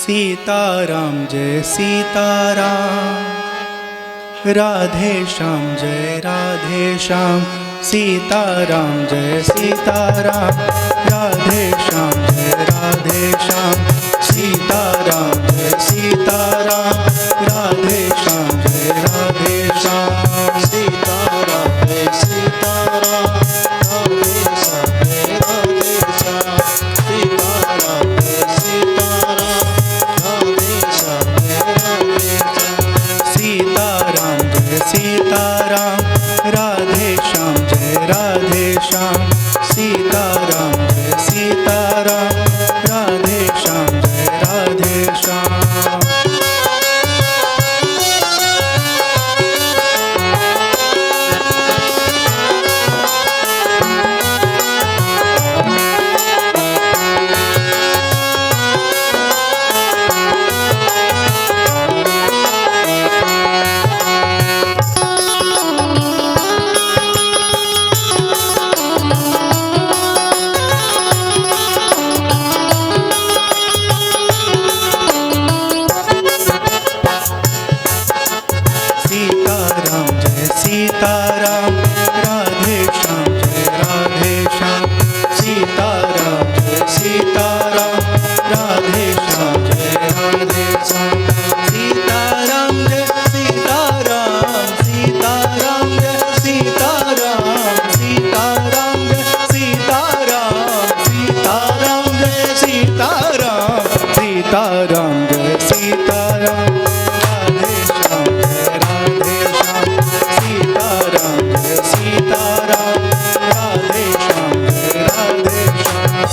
सीताराम जय सीताराम, राधे श्याम जय राधे श्याम। सीताराम जय सीताराम, राधे श्याम जय राधे श्याम। सीताराम जय सीताराम, राधे श्याम जय राधे श्याम। सीताराम जय सीताराम, राधे श्याम जय राधे श्याम। सीताराम जय सीताराम, राधे श्याम जय राधे श्याम। सीताराम जय सीताराम, राधे श्याम जय राधे श्याम। सीताराम जय सीताराम, राधे श्याम जय राधे श्याम। सीताराम राधे श्याम जय राधे श्याम। सीताराम जय सीताराम, राधे श्याम जय राधे श्याम। सीताराम जय सीताराम, सीताराम जय सीताराम। सीताराम जय सीताराम, सीताराम जय सीताराम। सीताराम जय सीताराम, राधे श्याम जय राधे श्याम। सीताराम जय सीताराम, राधे श्याम जय राधे श्याम।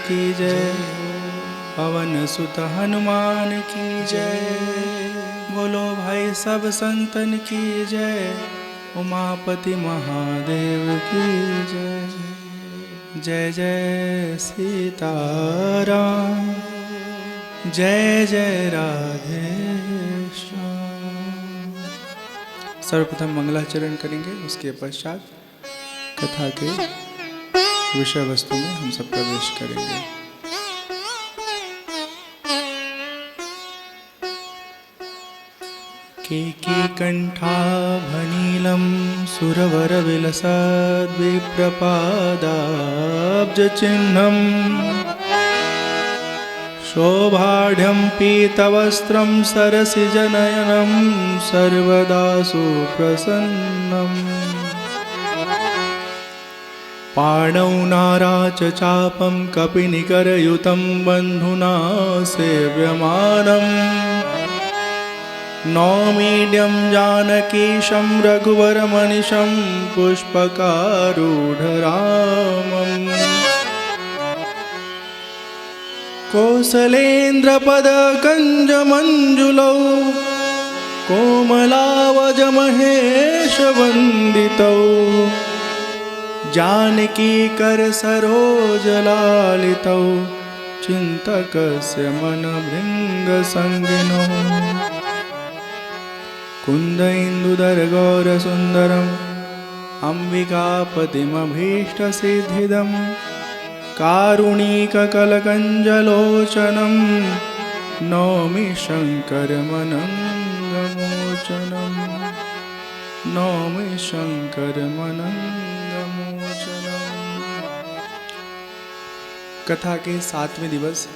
की जय, पवन सुत हनुमान की जय, बोलो भाई सब संतन की जय, उमापति महादेव की जय। जय जय सीताराम, जय जय राधे श्याम। सर्वप्रथम मंगलाचरण करेंगे, उसके पश्चात कथा के विषय वस्तु में हम सब प्रवेश करेंगे। केकीकण्ठाभनीलं सुरवरविलसद्विप्रपादाब्जचिह्नम् शोभाढ्यं पीतवस्त्रं सरसिजनयनं सर्वदा सुप्रसन्नम् पाणौ नाराचचापं कपिनिकरयुतं बन्धुना सेव्यमानम् नौमीड्यं जानकीशं रघुवरमनिशं पुष्पकारूढरामम् कोसलेन्द्रपदकञ्जमञ्जुलौ कोमलावजमहेशवन्दितौ जानकीकरसरोजलालितौ चिन्तकस्य मनभृङ्गसङ्गिनौ कुन्दैन्दुधरगौरसुन्दरम् अम्बिकापतिमभीष्टसिद्धिदं कारुणिककलकञ्जलोचनं नौमि शङ्करमनङ्गमोचनं, नौमि शङ्करमनङ्गमोचनं। कथा के 7वें दिवस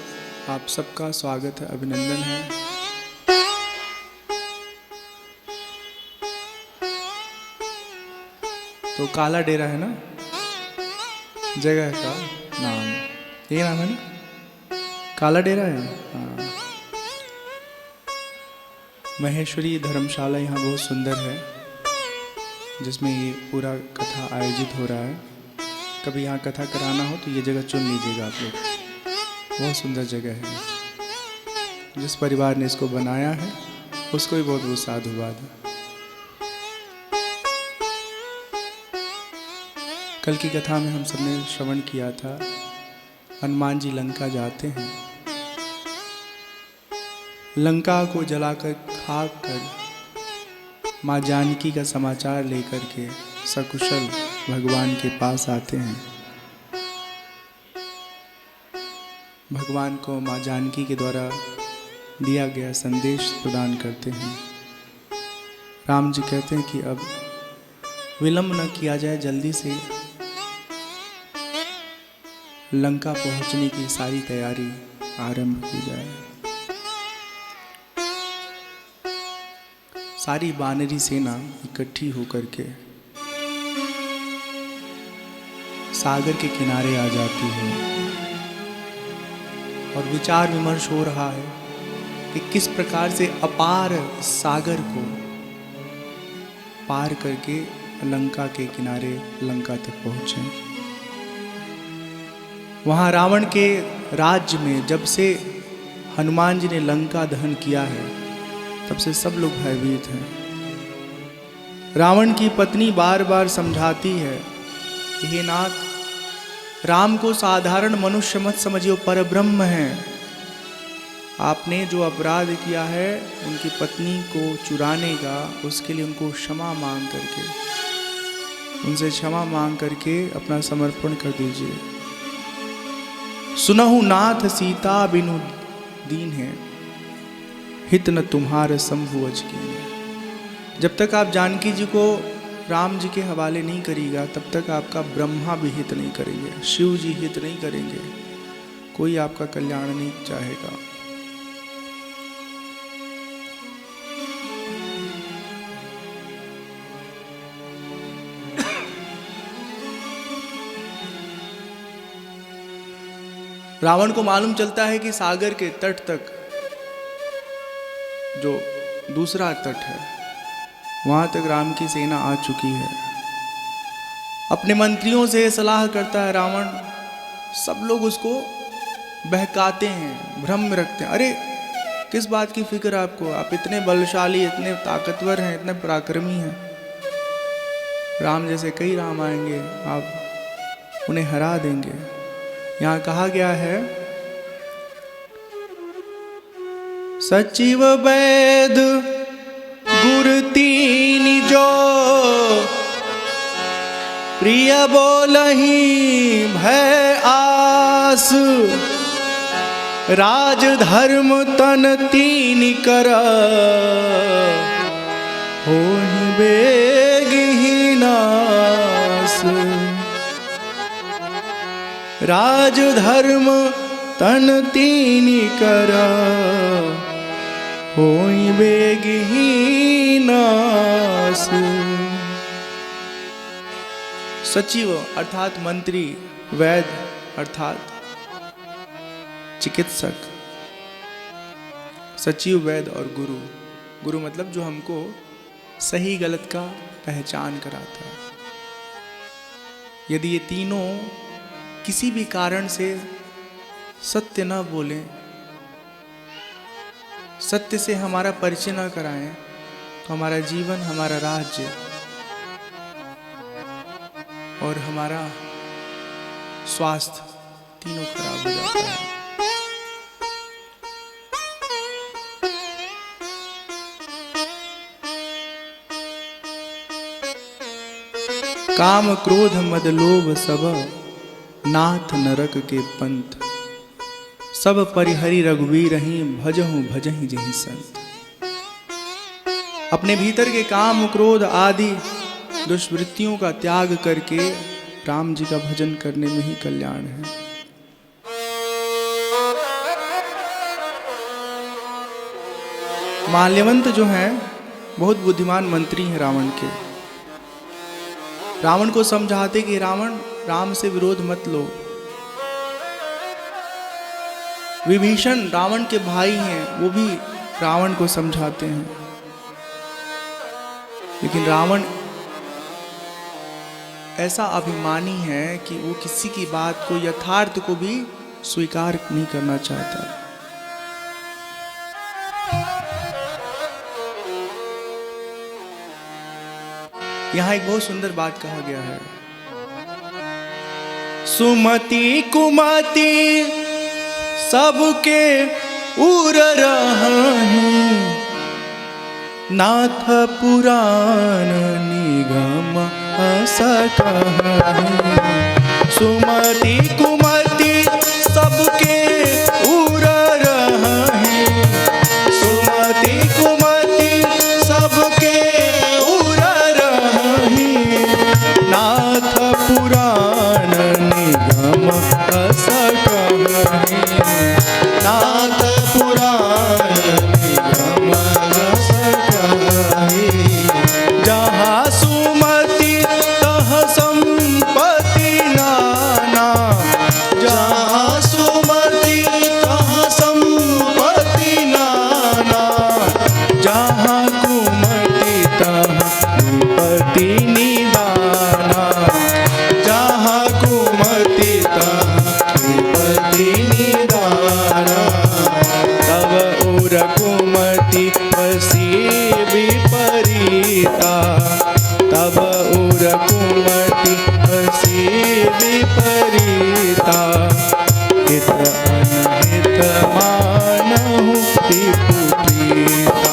आप सबका स्वागत है, अभिनंदन है। तो काला डेरा है ना जगह का नाम, ये नाम है ना, काला डेरा है। हाँ, महेश्वरी धर्मशाला यहाँ बहुत सुंदर है, जिसमें ये पूरा कथा आयोजित हो रहा है। कभी यहाँ कथा कराना हो तो ये जगह चुन लीजिएगा आप लोग, बहुत सुंदर जगह है। जिस परिवार ने इसको बनाया है उसको भी बहुत बहुत साधुवाद है। कल की कथा में हम सबने श्रवण किया था, हनुमान जी लंका जाते हैं, लंका को जलाकर खाक कर माँ जानकी का समाचार लेकर के सकुशल भगवान के पास आते हैं। भगवान को माँ जानकी के द्वारा दिया गया संदेश प्रदान करते हैं। राम जी कहते हैं कि अब विलंब न किया जाए, जल्दी से लंका पहुंचने की सारी तैयारी आरंभ की जाए। सारी वानरी सेना इकट्ठी होकर के सागर के किनारे आ जाती है और विचार विमर्श हो रहा है कि किस प्रकार से अपार सागर को पार करके लंका के किनारे लंका तक पहुंचे। वहाँ रावण के राज्य में जब से हनुमान जी ने लंका दहन किया है, तब से सब लोग भयभीत हैं। रावण की पत्नी बार बार समझाती है कि हे नाथ, राम को साधारण मनुष्य मत समझिए, परब्रह्म हैं। आपने जो अपराध किया है उनकी पत्नी को चुराने का, उसके लिए उनको क्षमा मांग करके, उनसे क्षमा मांग करके अपना समर्पण कर दीजिए। सुनहु नाथ सीता बिनु दीन है, हित न तुम्हारे शंभु अज की। जब तक आप जानकी जी को राम जी के हवाले नहीं करिएगा, तब तक आपका ब्रह्मा भी हित नहीं करेंगे, शिव जी हित नहीं करेंगे, कोई आपका कल्याण नहीं चाहेगा। रावण को मालूम चलता है कि सागर के तट तक, जो दूसरा तट है, वहां तक राम की सेना आ चुकी है। अपने मंत्रियों से सलाह करता है रावण, सब लोग उसको बहकाते हैं, भ्रम में रखते हैं। अरे किस बात की फिक्र आपको, आप इतने बलशाली, इतने ताकतवर हैं, इतने पराक्रमी हैं। राम जैसे कई राम आएंगे, आप उन्हें हरा देंगे। यहाँ कहा गया है, सचिव वैद गुरु तीन जो, प्रिय बोलहि भय आस। राज धर्म तन तीन कर, होहि बेगहि नास। राज धर्म तन तीन कर, होई बेगहि नास। सचिव अर्थात मंत्री, वैद्य अर्थात चिकित्सक। सचिव, वैद्य और गुरु। गुरु मतलब जो हमको सही गलत का पहचान कराता है। यदि ये तीनों किसी भी कारण से सत्य न बोलें, सत्य से हमारा परिचय न कराएं, तो हमारा जीवन, हमारा राज्य और हमारा स्वास्थ्य तीनों खराब हो जाता है। काम क्रोध मद लोभ सब, नाथ नरक के पंथ। सब परिहरि रघुवीर ही, भजहु भजहि जहि संत। अपने भीतर के काम क्रोध आदि दुष्वृत्तियों का त्याग करके राम जी का भजन करने में ही कल्याण है। माल्यवंत जो हैं बहुत बुद्धिमान मंत्री हैं रावण के। रावण को समझाते कि रावण, राम से विरोध मत लो। विभीषण रावण के भाई हैं, वो भी रावण को समझाते हैं, लेकिन रावण ऐसा अभिमानी है कि वो किसी की बात को, यथार्थ को भी स्वीकार नहीं करना चाहता। यहां एक बहुत सुंदर बात कहा गया है, सुमति कुमति सबके उर रहूं, नाथ पुराण निगम अस कहूं। सुमति कुमति सबके उर रहूं, सुमति कुमति सबके उर रहूं, नाथ पुराण निगम अस कहूं, नाथ पुराण निगम अस कहूं। जहाँ सुमति तह संपत्ति नाना, जहाँ सुमति तह संपत्ति नाना, जहाँ कुमति तह विपत्ति निदाना, जहाँ कुमति तह विपत्ति निदाना। तब उर कुमति पसी विपरीता, तब उर कुमति पसी विपरीता। हित अनहित मानहु रिपु प्रीता।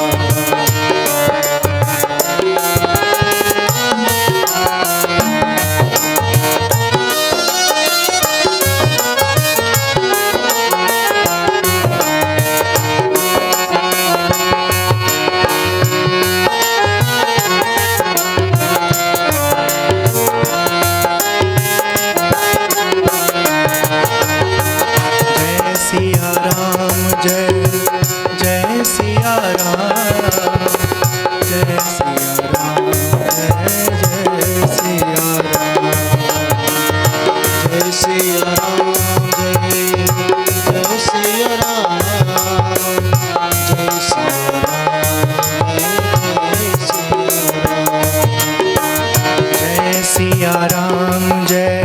जय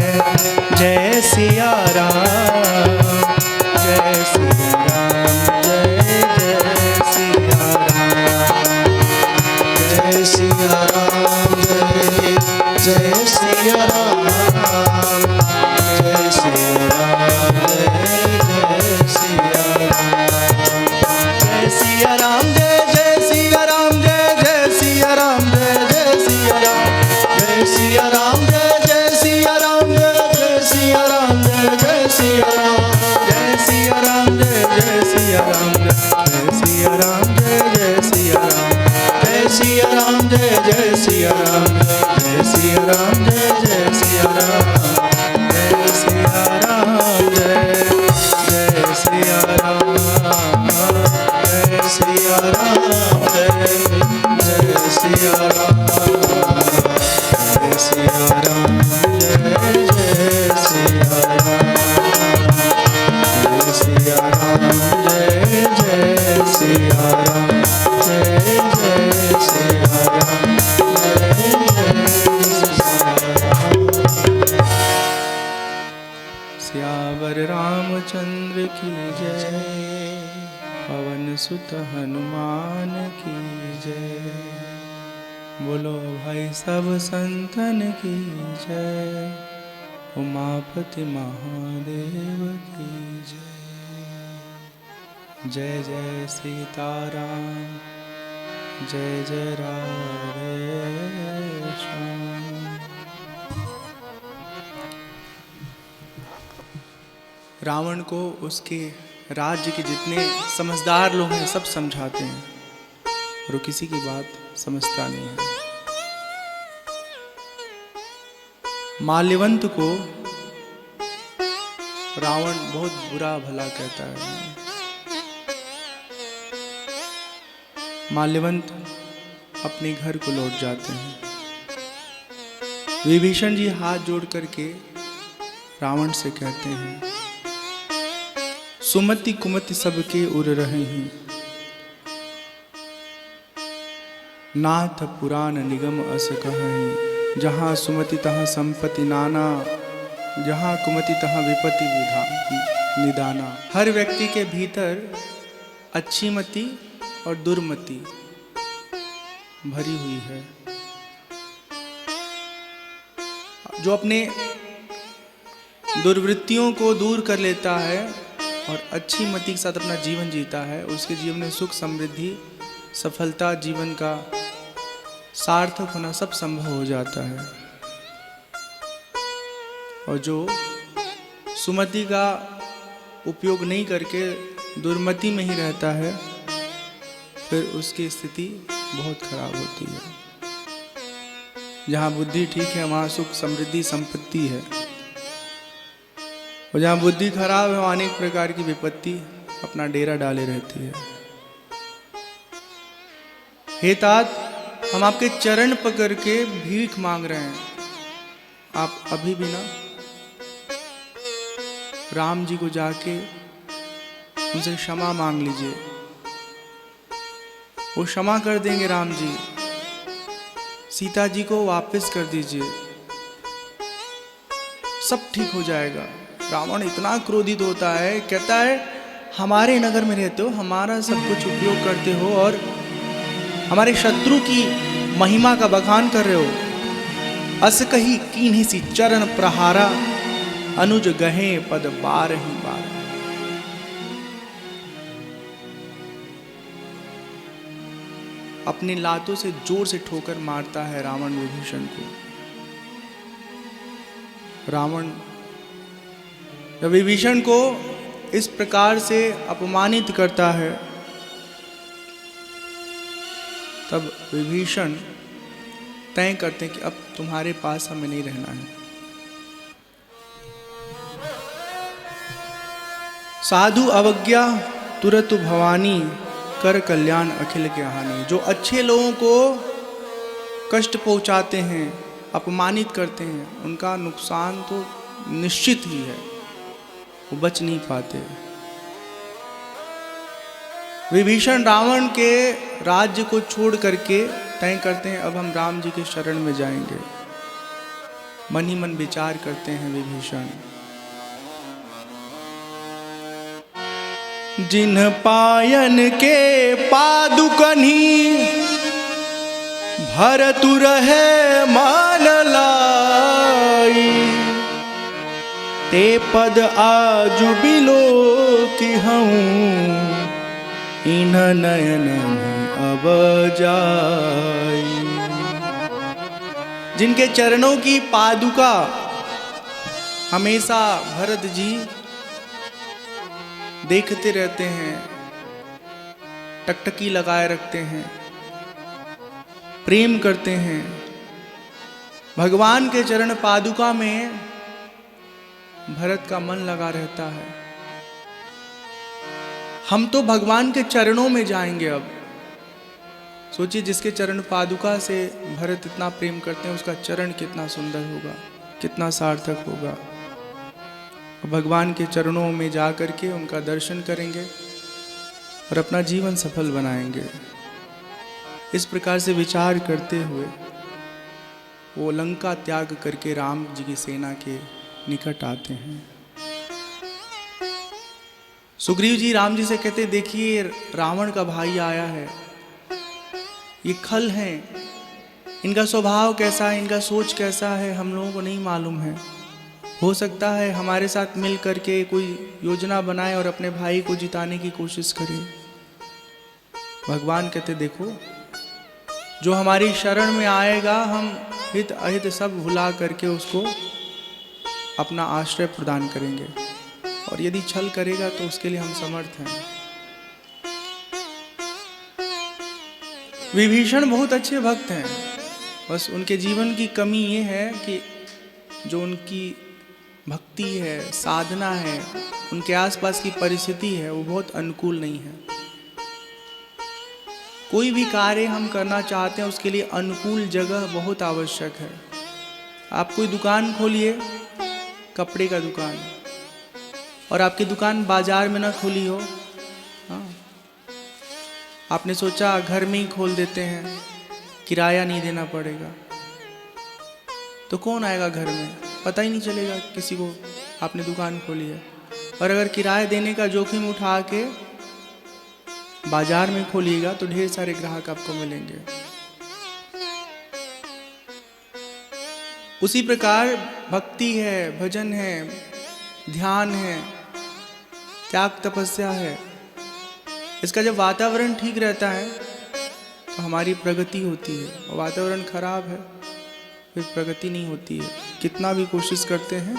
जय सिया राम, जय सिया राम, जय सिया राम, जय जय सिया राम, जय सिया राम, जय जय सिया राम, जय सिया राम, जय जय सिया राम, जय सिया राम, जय जय सिया राम, जय सिया राम, जय सिया राम, जय सिया राम, जय जय सिया राम, जय सिया राम, जय जय सिया राम, जय जय सिया राम, जय जय सिया राम। सियावर रामचंद्र की जय, पवन सुत हनुमान की जय, बोलो भाई सब संतन की जय, उमापति महादेव की जय। जय जय सीताराम, जय जय राधे श्याम। रावण को उसके राज्य के जितने समझदार लोग हैं सब समझाते हैं, और वो किसी की बात समझता नहीं है। माल्यवंत को रावण बहुत बुरा भला कहता है। माल्यवंत अपने घर को लौट जाते हैं। विभीषण जी हाथ जोड़ करके रावण से कहते हैं, सुमति कुमति सबके उर रहे हैं, नाथ पुराण निगम अस कहें, जहाँ सुमति तहाँ संपत्ति नाना, जहाँ कुमति तहाँ विपत्ति निदाना। हर व्यक्ति के भीतर अच्छी मति और दुर्मति भरी हुई है। जो अपने दुर्वृत्तियों को दूर कर लेता है और अच्छी मति के साथ अपना जीवन जीता है, उसके जीवन में सुख समृद्धि सफलता जीवन का सार्थक होना सब संभव हो जाता है। और जो सुमति का उपयोग नहीं करके दुर्मति में ही रहता है, फिर उसकी स्थिति बहुत खराब होती है। जहाँ बुद्धि ठीक है वहाँ सुख समृद्धि संपत्ति है, और जहाँ बुद्धि खराब है वहाँ अनेक प्रकार की विपत्ति अपना डेरा डाले रहती है। हे तात, हम आपके चरण पकड़ के भीख मांग रहे हैं, आप अभी भी ना राम जी को जाके उनसे क्षमा मांग लीजिए, वो क्षमा कर देंगे। राम जी सीता जी को वापस कर दीजिए, सब ठीक हो जाएगा। रावण इतना क्रोधित होता है, कहता है हमारे नगर में रहते हो, हमारा सब कुछ उपयोग करते हो और हमारे शत्रु की महिमा का बखान कर रहे हो। अस कही कीन्ही सी चरण प्रहारा, अनुज गहे पद बार ही बार। अपनी लातों से जोर से ठोकर मारता है रावण विभीषण को। रावण जब विभीषण को इस प्रकार से अपमानित करता है, तब विभीषण तय करते हैं कि अब तुम्हारे पास हमें नहीं रहना है। साधु अवज्ञा तुरत भवानी, कर कल्याण अखिल के हानि। जो अच्छे लोगों को कष्ट पहुंचाते हैं, अपमानित करते हैं, उनका नुकसान तो निश्चित ही है, वो बच नहीं पाते। विभीषण रावण के राज्य को छोड़ करके तय करते हैं अब हम राम जी के शरण में जाएंगे। मन ही मन विचार करते हैं विभीषण, जिन पायन के पादुकन्ही, भरतु रहे मान लाई। ते पद आजु बिलो की हूँ, इन नयन अब जाई। जिनके चरणों की पादुका हमेशा भरत जी देखते रहते हैं, टकटकी लगाए रखते हैं, प्रेम करते हैं। भगवान के चरण पादुका में भरत का मन लगा रहता है। हम तो भगवान के चरणों में जाएंगे। अब सोचिए, जिसके चरण पादुका से भरत इतना प्रेम करते हैं, उसका चरण कितना सुंदर होगा, कितना सार्थक होगा। भगवान के चरणों में जा करके उनका दर्शन करेंगे और अपना जीवन सफल बनाएंगे। इस प्रकार से विचार करते हुए वो लंका त्याग करके राम जी की सेना के निकट आते हैं। सुग्रीव जी राम जी से कहते, देखिए रावण का भाई आया है, ये खल हैं, इनका स्वभाव कैसा है, इनका सोच कैसा है, हम लोगों को नहीं मालूम है। हो सकता है हमारे साथ मिल करके कोई योजना बनाए और अपने भाई को जिताने की कोशिश करे। भगवान कहते, देखो जो हमारी शरण में आएगा, हम हित अहित सब भुला करके उसको अपना आश्रय प्रदान करेंगे, और यदि छल करेगा तो उसके लिए हम समर्थ हैं। विभीषण बहुत अच्छे भक्त हैं, बस उनके जीवन की कमी ये है कि जो उनकी भक्ति है, साधना है, उनके आसपास की परिस्थिति है, वो बहुत अनुकूल नहीं है। कोई भी कार्य हम करना चाहते हैं, उसके लिए अनुकूल जगह बहुत आवश्यक है। आप कोई दुकान खोलिए, कपड़े का दुकान, और आपकी दुकान बाजार में ना खुली हो, हाँ, आपने सोचा घर में ही खोल देते हैं, किराया नहीं देना पड़ेगा, तो कौन आएगा घर में, पता ही नहीं चलेगा किसी को आपने दुकान खोली है। और अगर किराया देने का जोखिम उठा के बाजार में खोलिएगा तो ढेर सारे ग्राहक आपको मिलेंगे। उसी प्रकार भक्ति है, भजन है, ध्यान है, त्याग तपस्या है। इसका जब वातावरण ठीक रहता है तो हमारी प्रगति होती है, और वातावरण खराब है फिर प्रगति नहीं होती है। कितना भी कोशिश करते हैं,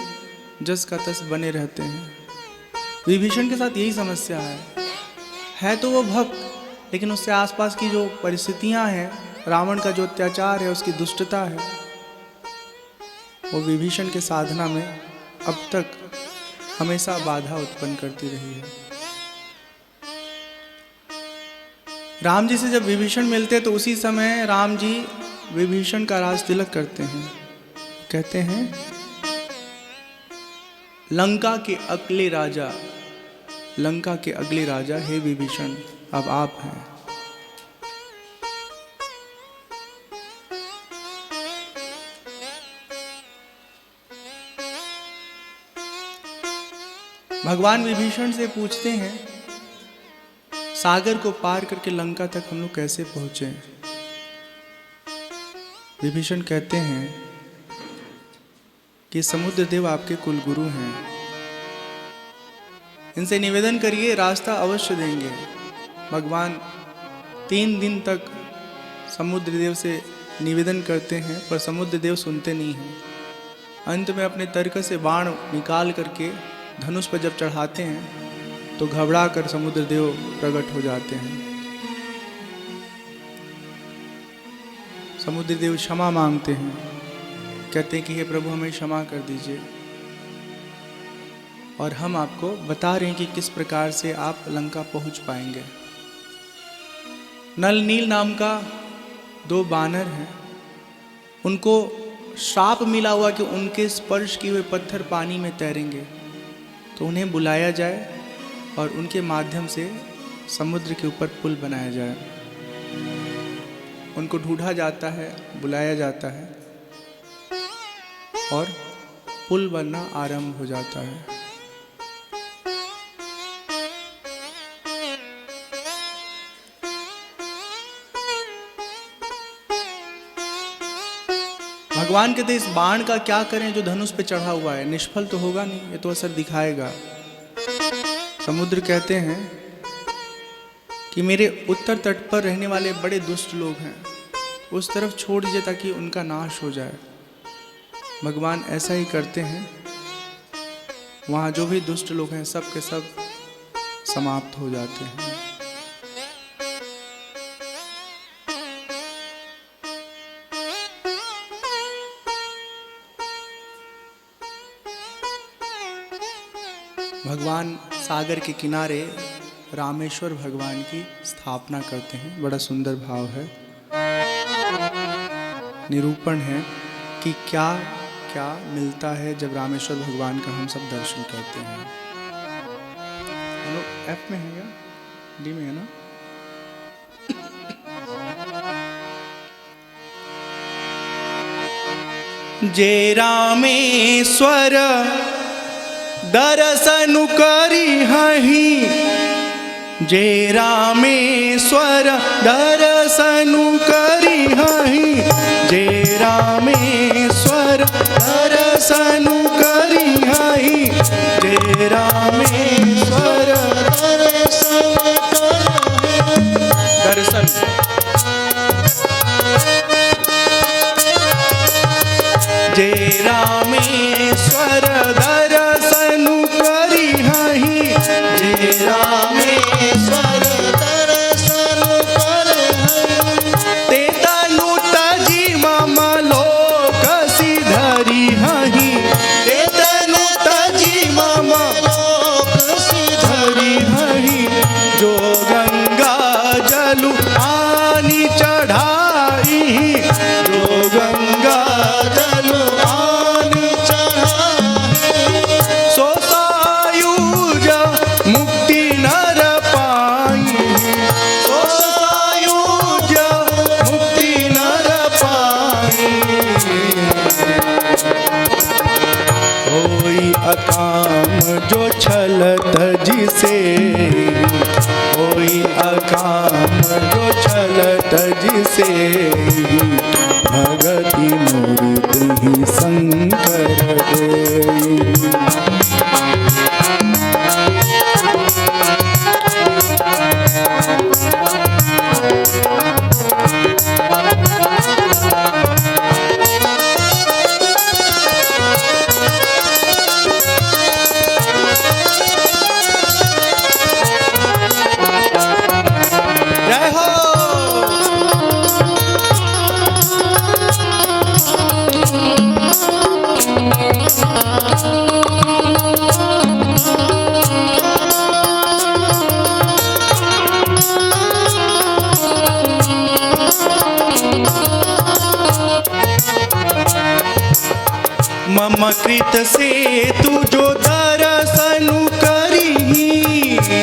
जस का तस बने रहते हैं। विभीषण के साथ यही समस्या है तो वो भक्त, लेकिन उससे आसपास की जो परिस्थितियां हैं, रावण का जो अत्याचार है, उसकी दुष्टता है, वो विभीषण के साधना में अब तक हमेशा बाधा उत्पन्न करती रही है। राम जी से जब विभीषण मिलते तो उसी समय राम जी विभीषण का राज तिलक करते हैं। कहते हैं, लंका के अगले राजा, लंका के अगले राजा हे विभीषण, अब आप हैं। भगवान विभीषण से पूछते हैं, सागर को पार करके लंका तक हम लोग कैसे पहुंचे। विभीषण कहते हैं कि समुद्र देव आपके कुलगुरु हैं, इनसे निवेदन करिए, रास्ता अवश्य देंगे। भगवान 3 दिन तक समुद्र देव से निवेदन करते हैं, पर समुद्र देव सुनते नहीं हैं। अंत में अपने तर्क से बाण निकाल करके धनुष पर जब चढ़ाते हैं तो घबरा कर समुद्र देव प्रकट हो जाते हैं। समुद्र देव क्षमा मांगते हैं, कहते हैं कि हे प्रभु हमें क्षमा कर दीजिए, और हम आपको बता रहे हैं कि किस प्रकार से आप लंका पहुंच पाएंगे। नल नील नाम का 2 बानर हैं, उनको श्राप मिला हुआ कि उनके स्पर्श किए हुए पत्थर पानी में तैरेंगे, तो उन्हें बुलाया जाए और उनके माध्यम से समुद्र के ऊपर पुल बनाया जाए। उनको ढूंढा जाता है, बुलाया जाता है, और पुल बनना आरंभ हो जाता है। भगवान कहते इस बाण का क्या करें जो धनुष पे चढ़ा हुआ है, निष्फल तो होगा नहीं, ये तो असर दिखाएगा। समुद्र कहते हैं कि मेरे उत्तर तट पर रहने वाले बड़े दुष्ट लोग हैं, उस तरफ छोड़ दीजिए ताकि उनका नाश हो जाए। भगवान ऐसा ही करते हैं, वहाँ जो भी दुष्ट लोग हैं सब के सब समाप्त हो जाते हैं। भगवान सागर के किनारे रामेश्वर भगवान की स्थापना करते हैं। बड़ा सुंदर भाव है, निरूपण है कि क्या क्या मिलता है जब रामेश्वर भगवान का हम सब दर्शन करते हैं। हम लोग एफ में है या डी में है ना? जे रामेश्वर दर्शन करी हही, जे रामेश्वर दर्शन करी हही, जे रामेश्वर दर्शन करी हही, जे रामेश्वर दर्शन जे रामेश्वर दर्शन करी हही, जे रामेश्वर दर्शन करी हही, ते तनु तजी मम लोक सिधरी हही, ते तनु तजी मम लोक सिधरी हही, जो गंगा जलु आनी चढ़ाई, जो गंगा अकाम जो छलत जिसे, कोई अकाम जो छलत जिसे, भगति मूर्ति ही शंकर देई। मम कृत से तू जो दर्शन करी,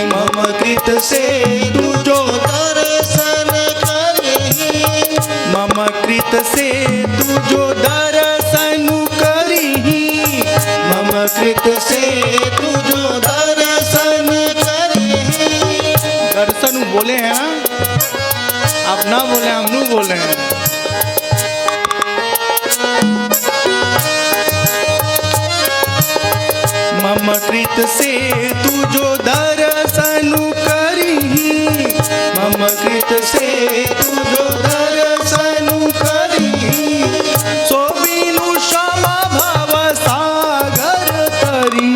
मम कृत से तू जो दर्शन करी, मम कृत से तू जो दर्शन करी, मम कृत से तू जो दर्शन करी। दर्शन बोले हैं ना, आप ना बोले हम नू बोले हैं। मम कृत से तू जो दर्शन करी, मम कृत से तू जो दर्शन करी, सो बिनु क्षमा भव सागर तरी,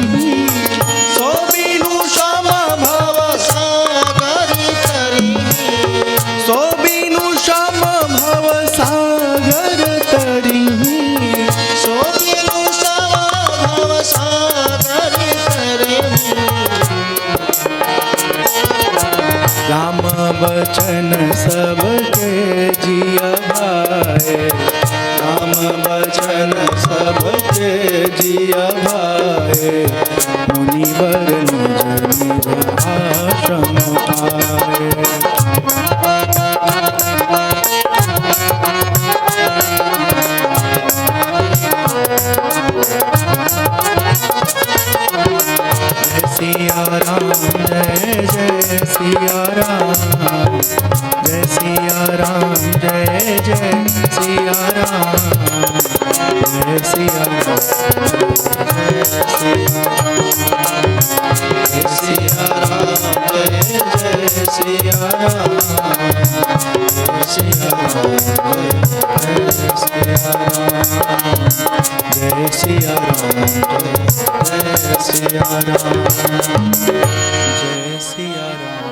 सो बिनु क्षमा भव सागर तरी, सो बिनु क्षमा भव सागर तरी, सो बिनु क्षमा भव सागर। राम बचन सबके जिया भाए, राम बचन सबके जिया भाए, मुनिवर निज निज आश्रम आए। सिया राम जय जय सिया राम, जय सिया राम जय जय सिया राम, जय सिया राम जय सिया राम, जय जय सिया राम, सिया राम जय सिया राम, जय सिया राम जय सिया राम, जय सिया राम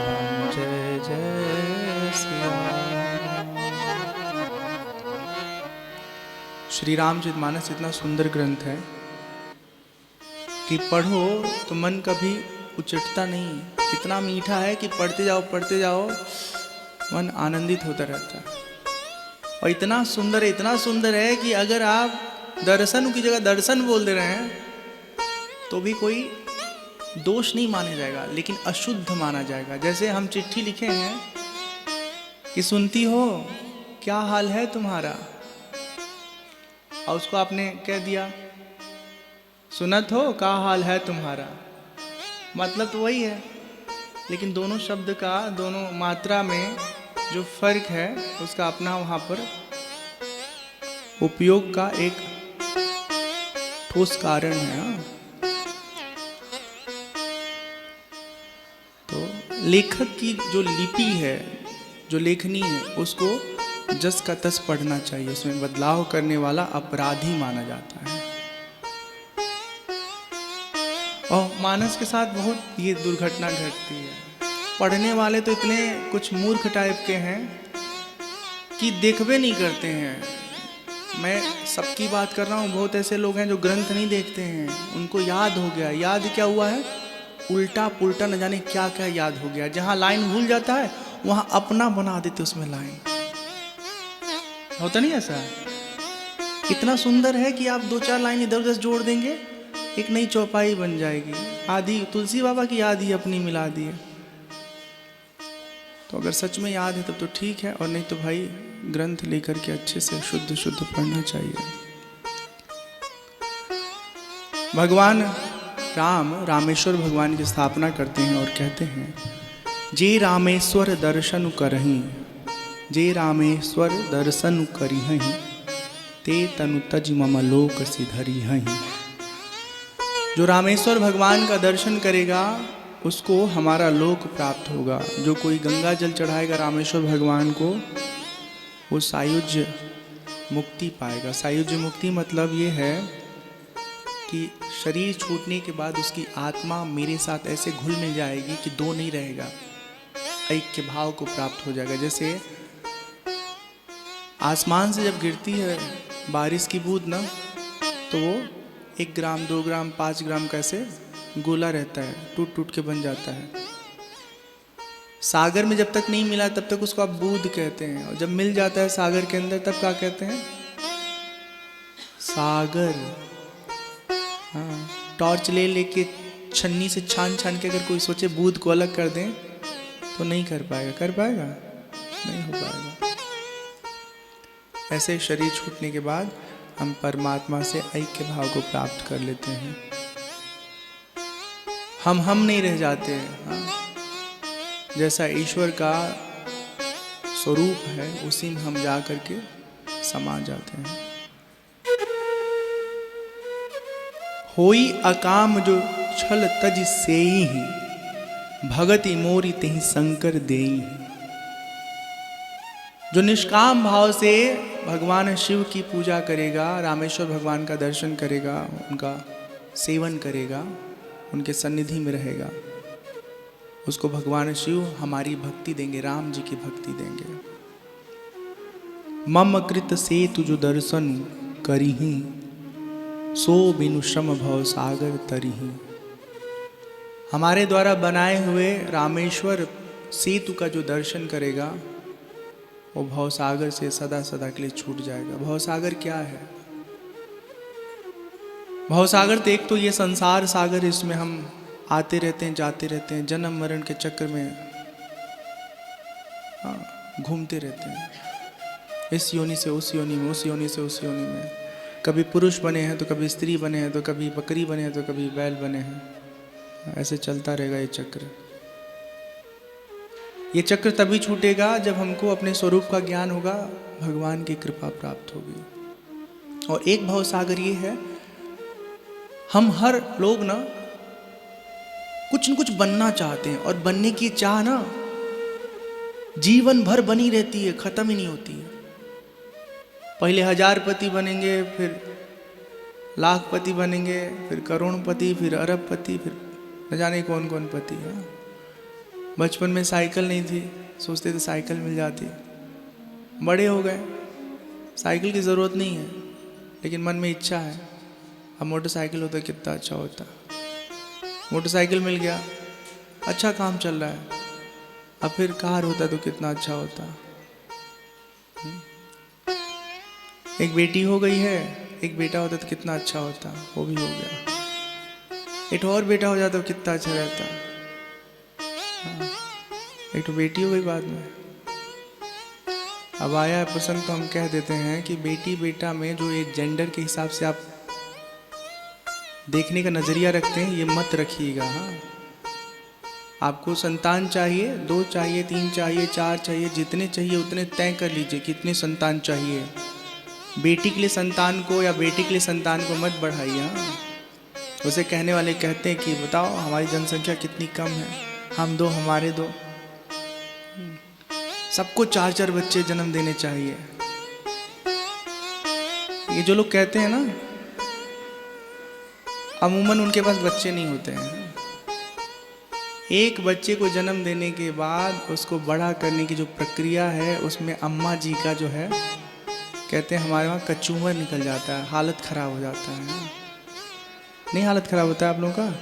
जय जय सिया राम। श्री रामचरितमानस इतना सुंदर ग्रंथ है कि पढ़ो तो मन कभी उचटता नहीं, इतना मीठा है कि पढ़ते जाओ मन आनंदित होता रहता है। और इतना सुंदर है कि अगर आप दर्शन की जगह दर्शन बोल दे रहे हैं तो भी कोई दोष नहीं माना जाएगा, लेकिन अशुद्ध माना जाएगा। जैसे हम चिट्ठी लिखे हैं कि सुनती हो क्या हाल है तुम्हारा, और उसको आपने कह दिया सुनत हो क्या हाल है तुम्हारा, मतलब तो वही है, लेकिन दोनों शब्द का दोनों मात्रा में जो फर्क है उसका अपना वहाँ पर उपयोग का एक ठोस कारण है। तो लेखक की जो लिपि है, जो लेखनी है, उसको जस का तस पढ़ना चाहिए। उसमें बदलाव करने वाला अपराधी माना जाता है। और मानस के साथ बहुत ये दुर्घटना घटती है। पढ़ने वाले तो इतने कुछ मूर्ख टाइप के हैं कि देखबे नहीं करते हैं। मैं सबकी बात कर रहा हूँ, बहुत ऐसे लोग हैं जो ग्रंथ नहीं देखते हैं, उनको याद हो गया। याद क्या हुआ है? उल्टा पुल्टा न जाने क्या क्या याद हो गया। जहाँ लाइन भूल जाता है वहाँ अपना बना देते उसमें लाइन। होता नहीं ऐसा? इतना सुंदर है कि आप 2-4 लाइन इधर उधर जोड़ देंगे, एक नई चौपाई बन जाएगी। आधी तुलसी बाबा की आधी अपनी मिला दी है। तो अगर सच में याद है तब तो ठीक है, और नहीं तो भाई ग्रंथ लेकर के अच्छे से शुद्ध पढ़ना चाहिए। भगवान राम रामेश्वर भगवान की स्थापना करते हैं और कहते हैं जे रामेश्वर दर्शन करहीं, जे रामेश्वर दर्शन करिहहीं, ते तनु तज मम लोक सिधरिहहीं। जो रामेश्वर भगवान का दर्शन करेगा उसको हमारा लोक प्राप्त होगा। जो कोई गंगा जल चढ़ाएगा रामेश्वर भगवान को, वो सायुज्य मुक्ति पाएगा। सायुज्य मुक्ति मतलब ये है कि शरीर छूटने के बाद उसकी आत्मा मेरे साथ ऐसे घुल मिल जाएगी कि दो नहीं रहेगा, ऐक्य भाव को प्राप्त हो जाएगा। जैसे आसमान से जब गिरती है बारिश की बूंद ना, तो वो 1 ग्राम 2 ग्राम 5 ग्राम कैसे गोला रहता है, टूट टूट के बन जाता है। सागर में जब तक नहीं मिला तब तक उसको आप बूंद कहते हैं, और जब मिल जाता है सागर के अंदर तब क्या कहते हैं? सागर। हाँ, टॉर्च ले लेके छन्नी से छान छान के अगर कोई सोचे बूंद को अलग कर दें तो नहीं कर पाएगा। कर पाएगा? नहीं हो पाएगा। ऐसे शरीर छूटने के बाद हम परमात्मा से ऐक्य भाव को प्राप्त कर लेते हैं। हम नहीं रह जाते हैं। हाँ? जैसा ईश्वर का स्वरूप है उसी में हम जा करके समा जाते हैं। होई अकाम जो छल तज सेई ही, भगति मोरी तेहि शंकर देई। जो निष्काम भाव से भगवान शिव की पूजा करेगा, रामेश्वर भगवान का दर्शन करेगा, उनका सेवन करेगा, उनके सन्निधि में रहेगा, उसको भगवान शिव हमारी भक्ति देंगे, राम जी की भक्ति देंगे। मम कृत से तुझ दर्शन करिही, सो बिनु श्रम भव सागर तरिही। हमारे द्वारा बनाए हुए रामेश्वर सेतु का जो दर्शन करेगा वो भवसागर से सदा सदा के लिए छूट जाएगा। भवसागर क्या है? भवसागर तो एक तो ये संसार सागर, इसमें हम आते रहते हैं जाते रहते हैं, जन्म मरण के चक्कर में घूमते रहते हैं, इस योनि से उस योनि में, उस योनि से उस योनि में। कभी पुरुष बने हैं तो कभी स्त्री बने हैं, तो कभी बकरी बने हैं तो कभी बैल बने हैं। ऐसे चलता रहेगा ये चक्र। ये चक्र तभी छूटेगा जब हमको अपने स्वरूप का ज्ञान होगा, भगवान की कृपा प्राप्त होगी। और एक भवसागर ये है, हम हर लोग ना कुछ न कुछ बनना चाहते हैं, और बनने की चाह ना जीवन भर बनी रहती है, खत्म ही नहीं होती है। पहले 1000पति बनेंगे, फिर लाखपति बनेंगे, फिर करोड़पति, फिर अरबपति, फिर न जाने कौन कौन पति है। बचपन में साइकिल नहीं थी, सोचते थे साइकिल मिल जाती। बड़े हो गए, साइकिल की ज़रूरत नहीं है, लेकिन मन में इच्छा है, अब मोटरसाइकिल होता कितना अच्छा होता। मोटरसाइकिल मिल गया, अच्छा काम चल रहा है। अब फिर कार होता तो कितना अच्छा होता। एक बेटी हो गई है, एक बेटा होता तो कितना अच्छा होता, वो भी हो गया। एक और बेटा हो जाता तो कितना अच्छा रहता। हाँ, एक तो बेटी हो गई बाद में। अब आया है पसंद तो हम कह देते हैं कि बेटी बेटा में जो एक जेंडर के हिसाब से आप देखने का नजरिया रखते हैं, ये मत रखिएगा। हाँ, आपको संतान चाहिए, 2 चाहिए, 3 चाहिए, 4 चाहिए, जितने चाहिए उतने तय कर लीजिए कितने संतान चाहिए। बेटी के लिए संतान को या बेटी के लिए संतान को मत बढ़ाइए। हाँ, उसे कहने वाले कहते हैं कि बताओ हमारी जनसंख्या कितनी कम है, हम 2 हमारे 2। सबको 4-4 बच्चे जन्म देने चाहिए। ये जो लोग कहते हैं ना, अमूमन उनके पास बच्चे नहीं होते हैं। एक बच्चे को जन्म देने के बाद उसको बड़ा करने की जो प्रक्रिया है, उसमें अम्मा जी का जो है, कहते हैं हमारे वहाँ कचूमर निकल जाता है, हालत खराब हो जाता है। नहीं हालत खराब होता है आप लोगों का?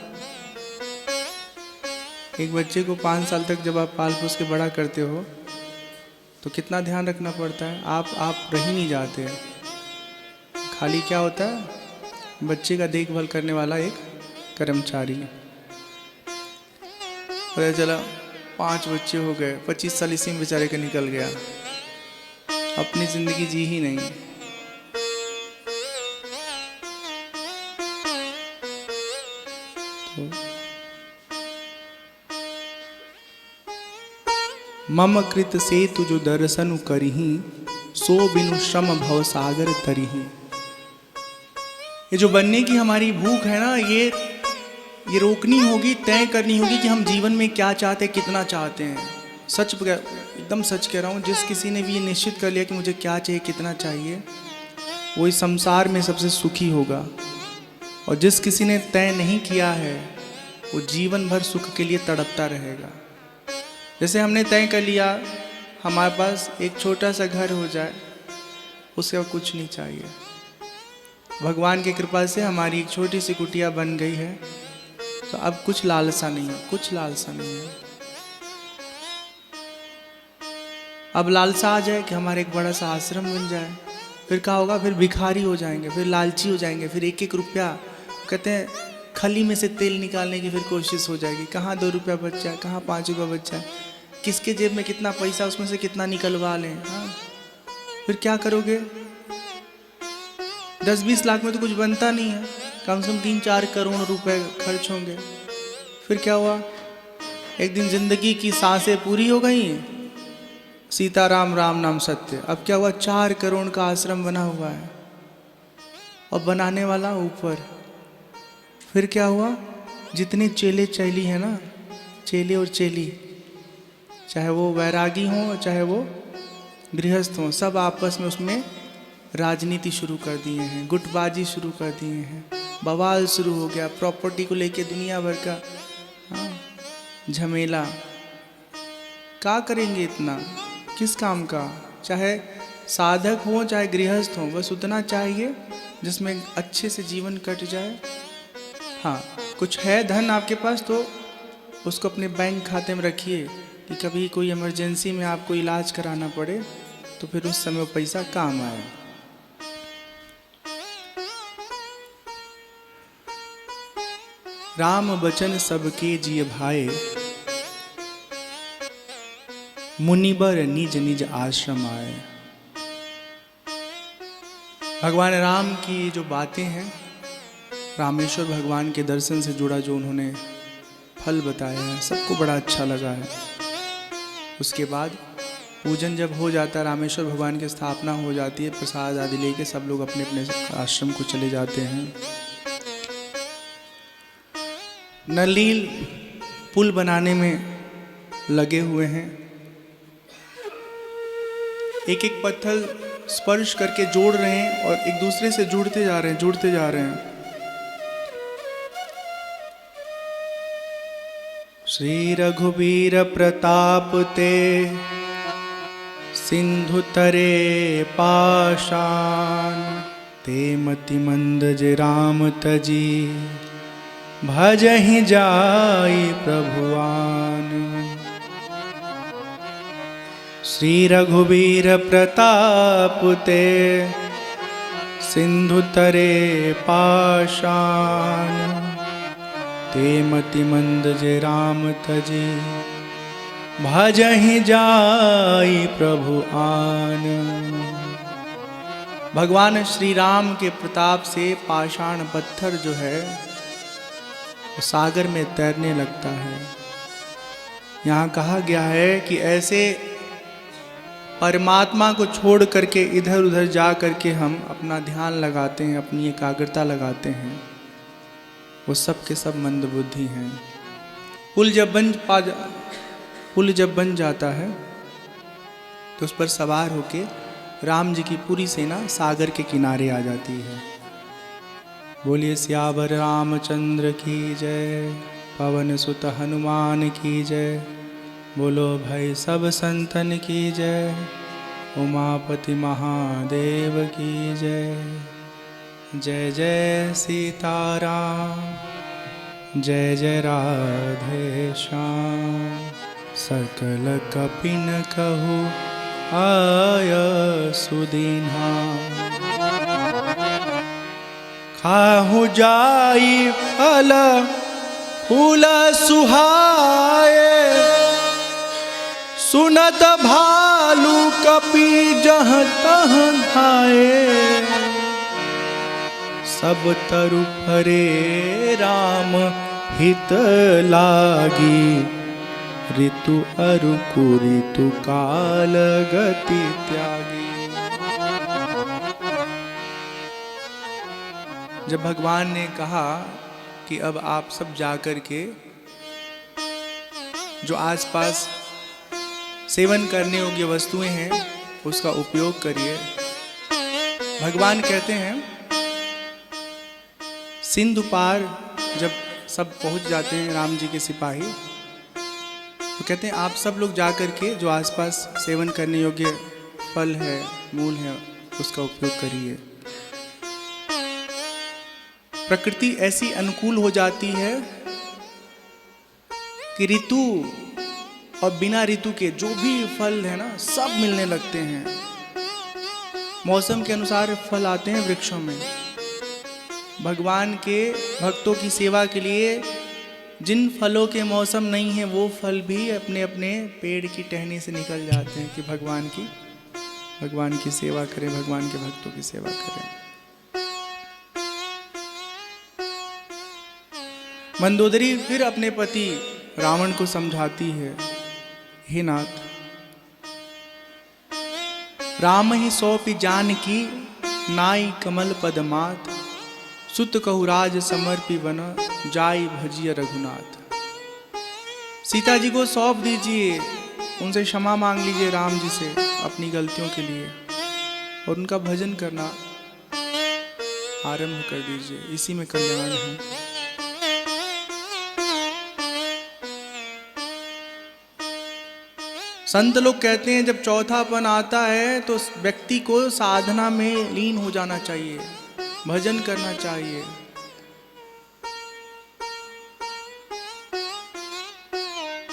एक बच्चे को 5 साल तक जब आप पाल पोस के बड़ा करते हो तो कितना ध्यान रखना पड़ता है। आप रह ही नहीं जाते। खाली क्या होता है, बच्चे का देखभाल करने वाला एक कर्मचारी। पता चला 5 बच्चे हो गए, 25 साल इसी में बेचारे का निकल गया, अपनी जिंदगी जी ही नहीं। तो मम कृत सेतु जो दर्शन करिही, सो बिनु श्रम भव सागर तरिही। ये जो बनने की हमारी भूख है ना, ये रोकनी होगी, तय करनी होगी कि हम जीवन में क्या चाहते हैं, कितना चाहते हैं। एकदम सच कह रहा हूँ, जिस किसी ने भी ये निश्चित कर लिया कि मुझे क्या चाहिए, कितना चाहिए, वो इस संसार में सबसे सुखी होगा। और जिस किसी ने तय नहीं किया है, वो जीवन भर सुख के लिए तड़पता रहेगा। जैसे हमने तय कर लिया हमारे पास एक छोटा सा घर हो जाए, उससे और कुछ नहीं चाहिए। भगवान की कृपा से हमारी एक छोटी सी कुटिया बन गई है, तो अब कुछ लालसा नहीं है, कुछ लालसा नहीं है। अब लालसा आ जाए कि हमारे एक बड़ा सा आश्रम बन जाए, फिर क्या होगा, फिर भिखारी हो जाएंगे, फिर लालची हो जाएंगे, फिर 1-1 रुपया, कहते हैं खली में से तेल निकालने की फिर कोशिश हो जाएगी। कहाँ 2 रुपया बच जाए, कहाँ 5 रुपया बच जाए, किसके जेब में कितना पैसा, उसमें से कितना निकलवा लें। हाँ, फिर क्या करोगे? 10-20 लाख में तो कुछ बनता नहीं है, कम से कम 3-4 करोड़ रुपए खर्च होंगे। फिर क्या हुआ, एक दिन जिंदगी की सांसें पूरी हो गई, सीताराम राम नाम सत्य। अब क्या हुआ, 4 करोड़ का आश्रम बना हुआ है और बनाने वाला ऊपर। फिर क्या हुआ, जितने चेले चेली है ना, चेले और चेली, चाहे वो वैरागी हों चाहे वो गृहस्थ हों, सब आपस में उसमें राजनीति शुरू कर दिए हैं, गुटबाजी शुरू कर दिए हैं, बवाल शुरू हो गया, प्रॉपर्टी को लेके दुनिया भर का झमेला। क्या करेंगे इतना, किस काम का? चाहे साधक हो चाहे गृहस्थ हो, बस उतना चाहिए जिसमें अच्छे से जीवन कट जाए। हाँ, कुछ है धन आपके पास तो उसको अपने बैंक खाते में रखिए कि कभी कोई इमरजेंसी में आपको इलाज कराना पड़े तो फिर उस समय वो पैसा काम आए। राम बचन सबके जिय भाए, मुनिबर निज निज आश्रम आए। भगवान राम की जो बातें हैं, रामेश्वर भगवान के दर्शन से जुड़ा जो उन्होंने फल बताया है, सबको बड़ा अच्छा लगा है। उसके बाद पूजन जब हो जाता है, रामेश्वर भगवान की स्थापना हो जाती है, प्रसाद आदि लेके सब लोग अपने अपने आश्रम को चले जाते हैं। नलील पुल बनाने में लगे हुए हैं, एक एक पत्थर स्पर्श करके जोड़ रहे हैं और एक दूसरे से जुड़ते जा रहे हैं, जुड़ते जा रहे हैं। श्री रघुवीर प्रताप ते सिंधु तरे पाषाण, ते मति मंद जे राम तजी भजहि जाई प्रभुआन। श्री रघुवीर प्रताप ते सिंधु तरे पाषाण। ते मति मंद जे राम तजे भजहि जाई प्रभु आन। भगवान श्री राम के प्रताप से पाषाण पत्थर जो है वो सागर में तैरने लगता है। यहाँ कहा गया है कि ऐसे परमात्मा को छोड़ करके इधर उधर जा करके हम अपना ध्यान लगाते हैं, अपनी एकाग्रता लगाते हैं, वो सब के सब मंदबुद्धि हैं। पुल जब बन जाता है तो उस पर सवार होके राम जी की पूरी सेना सागर के किनारे आ जाती है। बोलिए सियावर रामचंद्र की जय, पवन सुत हनुमान की जय। बोलो भाई सब संतन की जय, उमापति महादेव की जय। जय जय सीताराम, जय जय राधे श्याम। सकल कपिन कहु आय सुदीन्हा। खाहु जाई फल फूल सुहाए। सुनत भालू कपि जह तह धाये। सब तरु फरे राम हित लागी। ऋतु अरु कुऋतु काल गति त्यागी। जब भगवान ने कहा कि अब आप सब जाकर के जो आसपास सेवन करने योग्य वस्तुएं हैं उसका उपयोग करिए, भगवान कहते हैं सिंधु पार जब सब पहुंच जाते हैं राम जी के सिपाही, तो कहते हैं आप सब लोग जाकर के जो आसपास सेवन करने योग्य फल है, मूल है, उसका उपयोग करिए। प्रकृति ऐसी अनुकूल हो जाती है कि ऋतु और बिना ऋतु के जो भी फल है ना सब मिलने लगते हैं। मौसम के अनुसार फल आते हैं वृक्षों में। भगवान के भक्तों की सेवा के लिए जिन फलों के मौसम नहीं है वो फल भी अपने अपने पेड़ की टहनी से निकल जाते हैं कि भगवान की सेवा करें, भगवान के भक्तों की सेवा करें। मंदोदरी फिर अपने पति रावण को समझाती है, हे नाथ, राम ही सौंपी जानकी नाई कमल पद मात। सुत कहु राज समर्पी वन जाई भजिय रघुनाथ। सीता जी को सौंप दीजिए, उनसे क्षमा मांग लीजिए राम जी से अपनी गलतियों के लिए और उनका भजन करना आरंभ कर दीजिए, इसी में कल्याण है। संत लोग कहते हैं जब चौथापन आता है तो व्यक्ति को साधना में लीन हो जाना चाहिए, भजन करना चाहिए।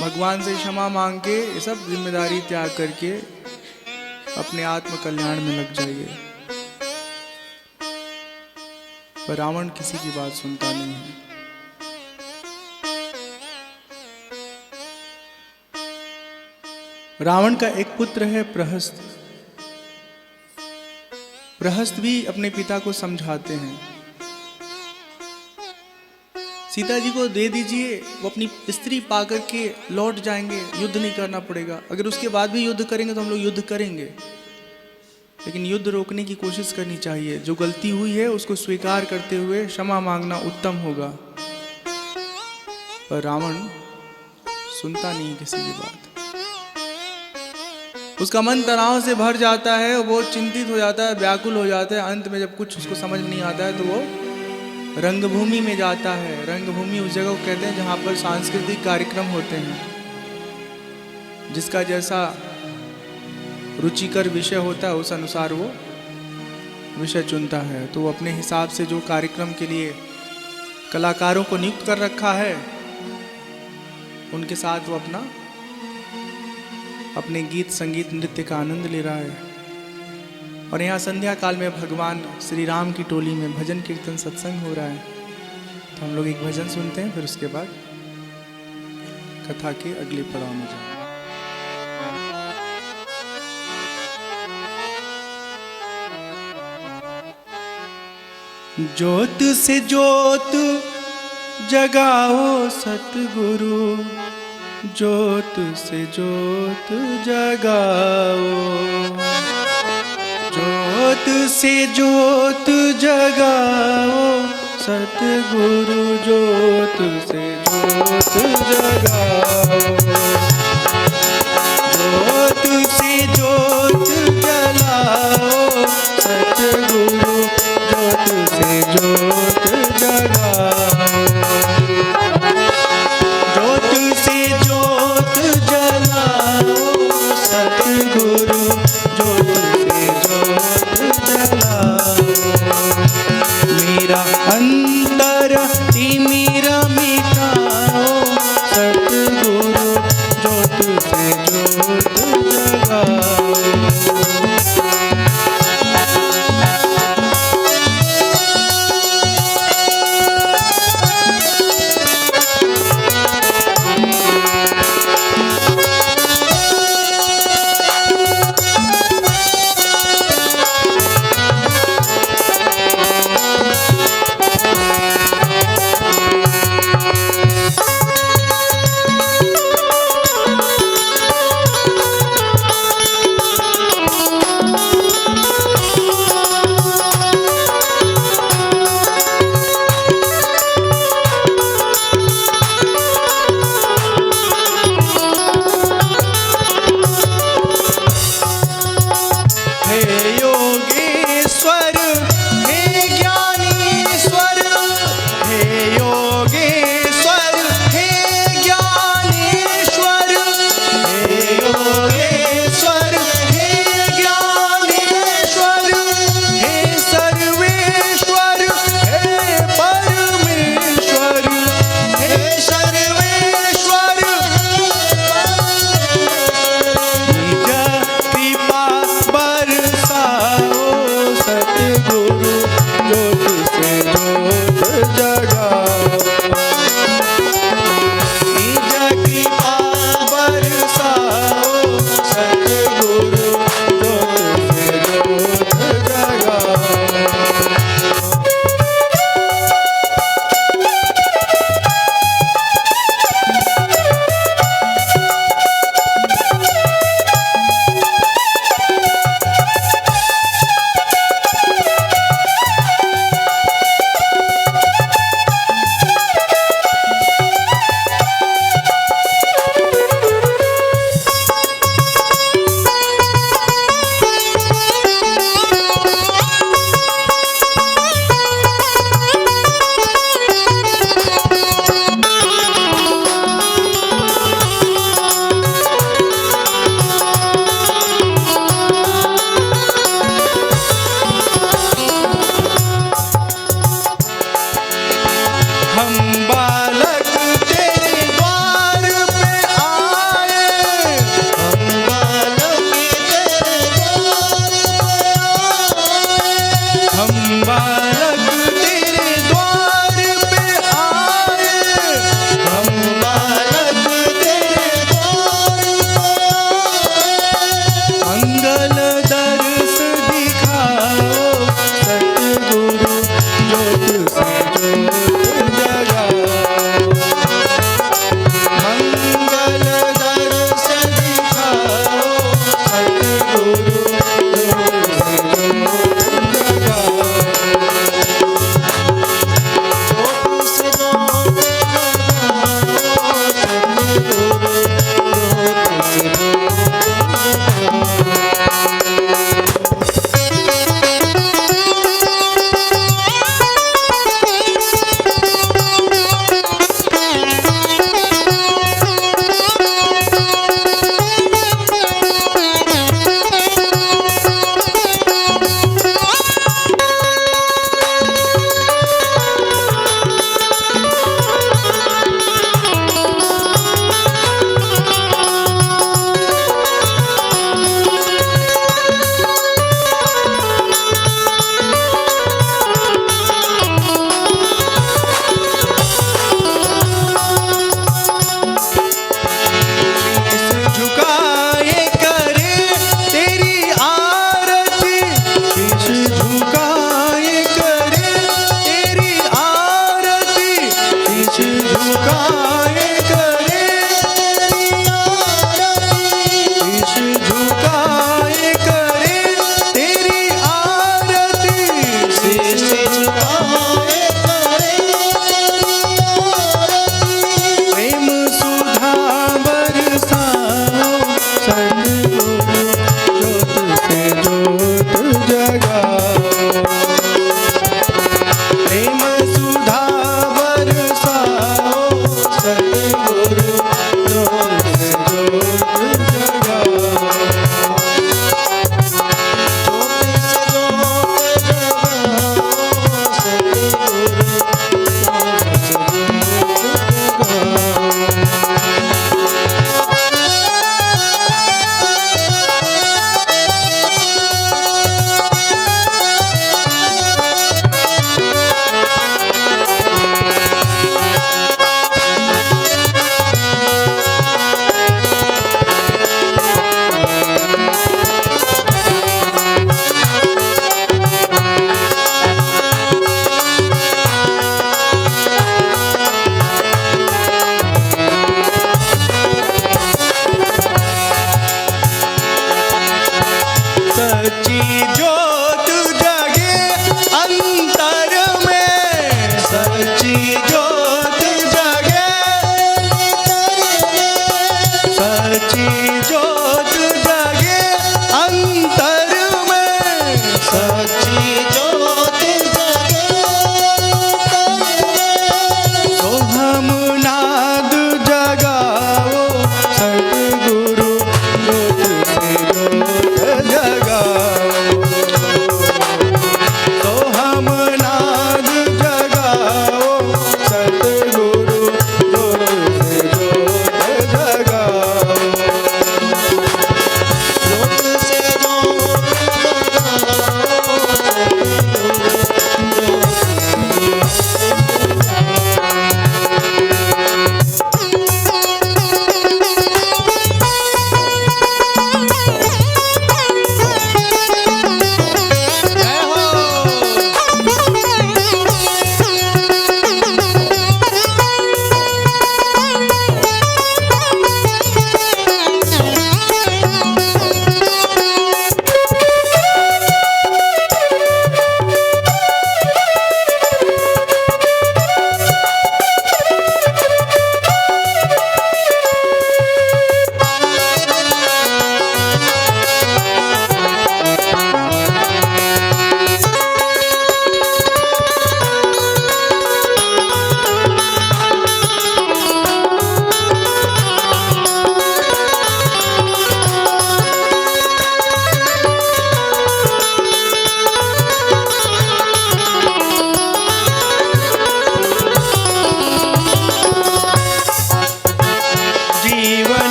भगवान से क्षमा मांग के ये सब जिम्मेदारी त्याग करके अपने आत्म कल्याण में लग जाइए। पर रावण किसी की बात सुनता नहीं है। रावण का एक पुत्र है प्रहस्त। प्रहस्त भी अपने पिता को समझाते हैं, सीता जी को दे दीजिए, वो अपनी स्त्री पाकर के लौट जाएंगे, युद्ध नहीं करना पड़ेगा। अगर उसके बाद भी युद्ध करेंगे तो हम लोग युद्ध करेंगे, लेकिन युद्ध रोकने की कोशिश करनी चाहिए। जो गलती हुई है उसको स्वीकार करते हुए क्षमा मांगना उत्तम होगा। पर रावण सुनता नहीं किसी की बात। उसका मन तनाव से भर जाता है, वो चिंतित हो जाता है, व्याकुल हो जाता है। अंत में जब कुछ उसको समझ नहीं आता है तो वो रंगभूमि में जाता है। रंगभूमि उस जगह को कहते हैं जहाँ पर सांस्कृतिक कार्यक्रम होते हैं। जिसका जैसा रुचिकर विषय होता है उस अनुसार वो विषय चुनता है। तो वो अपने हिसाब से जो कार्यक्रम के लिए कलाकारों को नियुक्त कर रखा है, उनके साथ वो अपने गीत संगीत नृत्य का आनंद ले रहा है। और यहाँ संध्या काल में भगवान श्री राम की टोली में भजन कीर्तन सत्संग हो रहा है। तो हम लोग एक भजन सुनते हैं, फिर उसके बाद कथा के अगले पड़ाव में जाएंगे। ज्योत से ज्योत जगाओ सतगुरु, ज्योत से ज्योत जगाओ, ज्योत से ज्योत जगाओ सतगुरु, ज्योत से ज्योत जगाओ, ज्योत से ज्योत जलाओ सतगुरु, ज्योत से ज्योत जगाओ, ज्योत से ज्योत जलाओ सतगुरु, ज्योत से ज्योत जलाओ, मेरा अंतर तिमिर मिटाओ सतगुरु,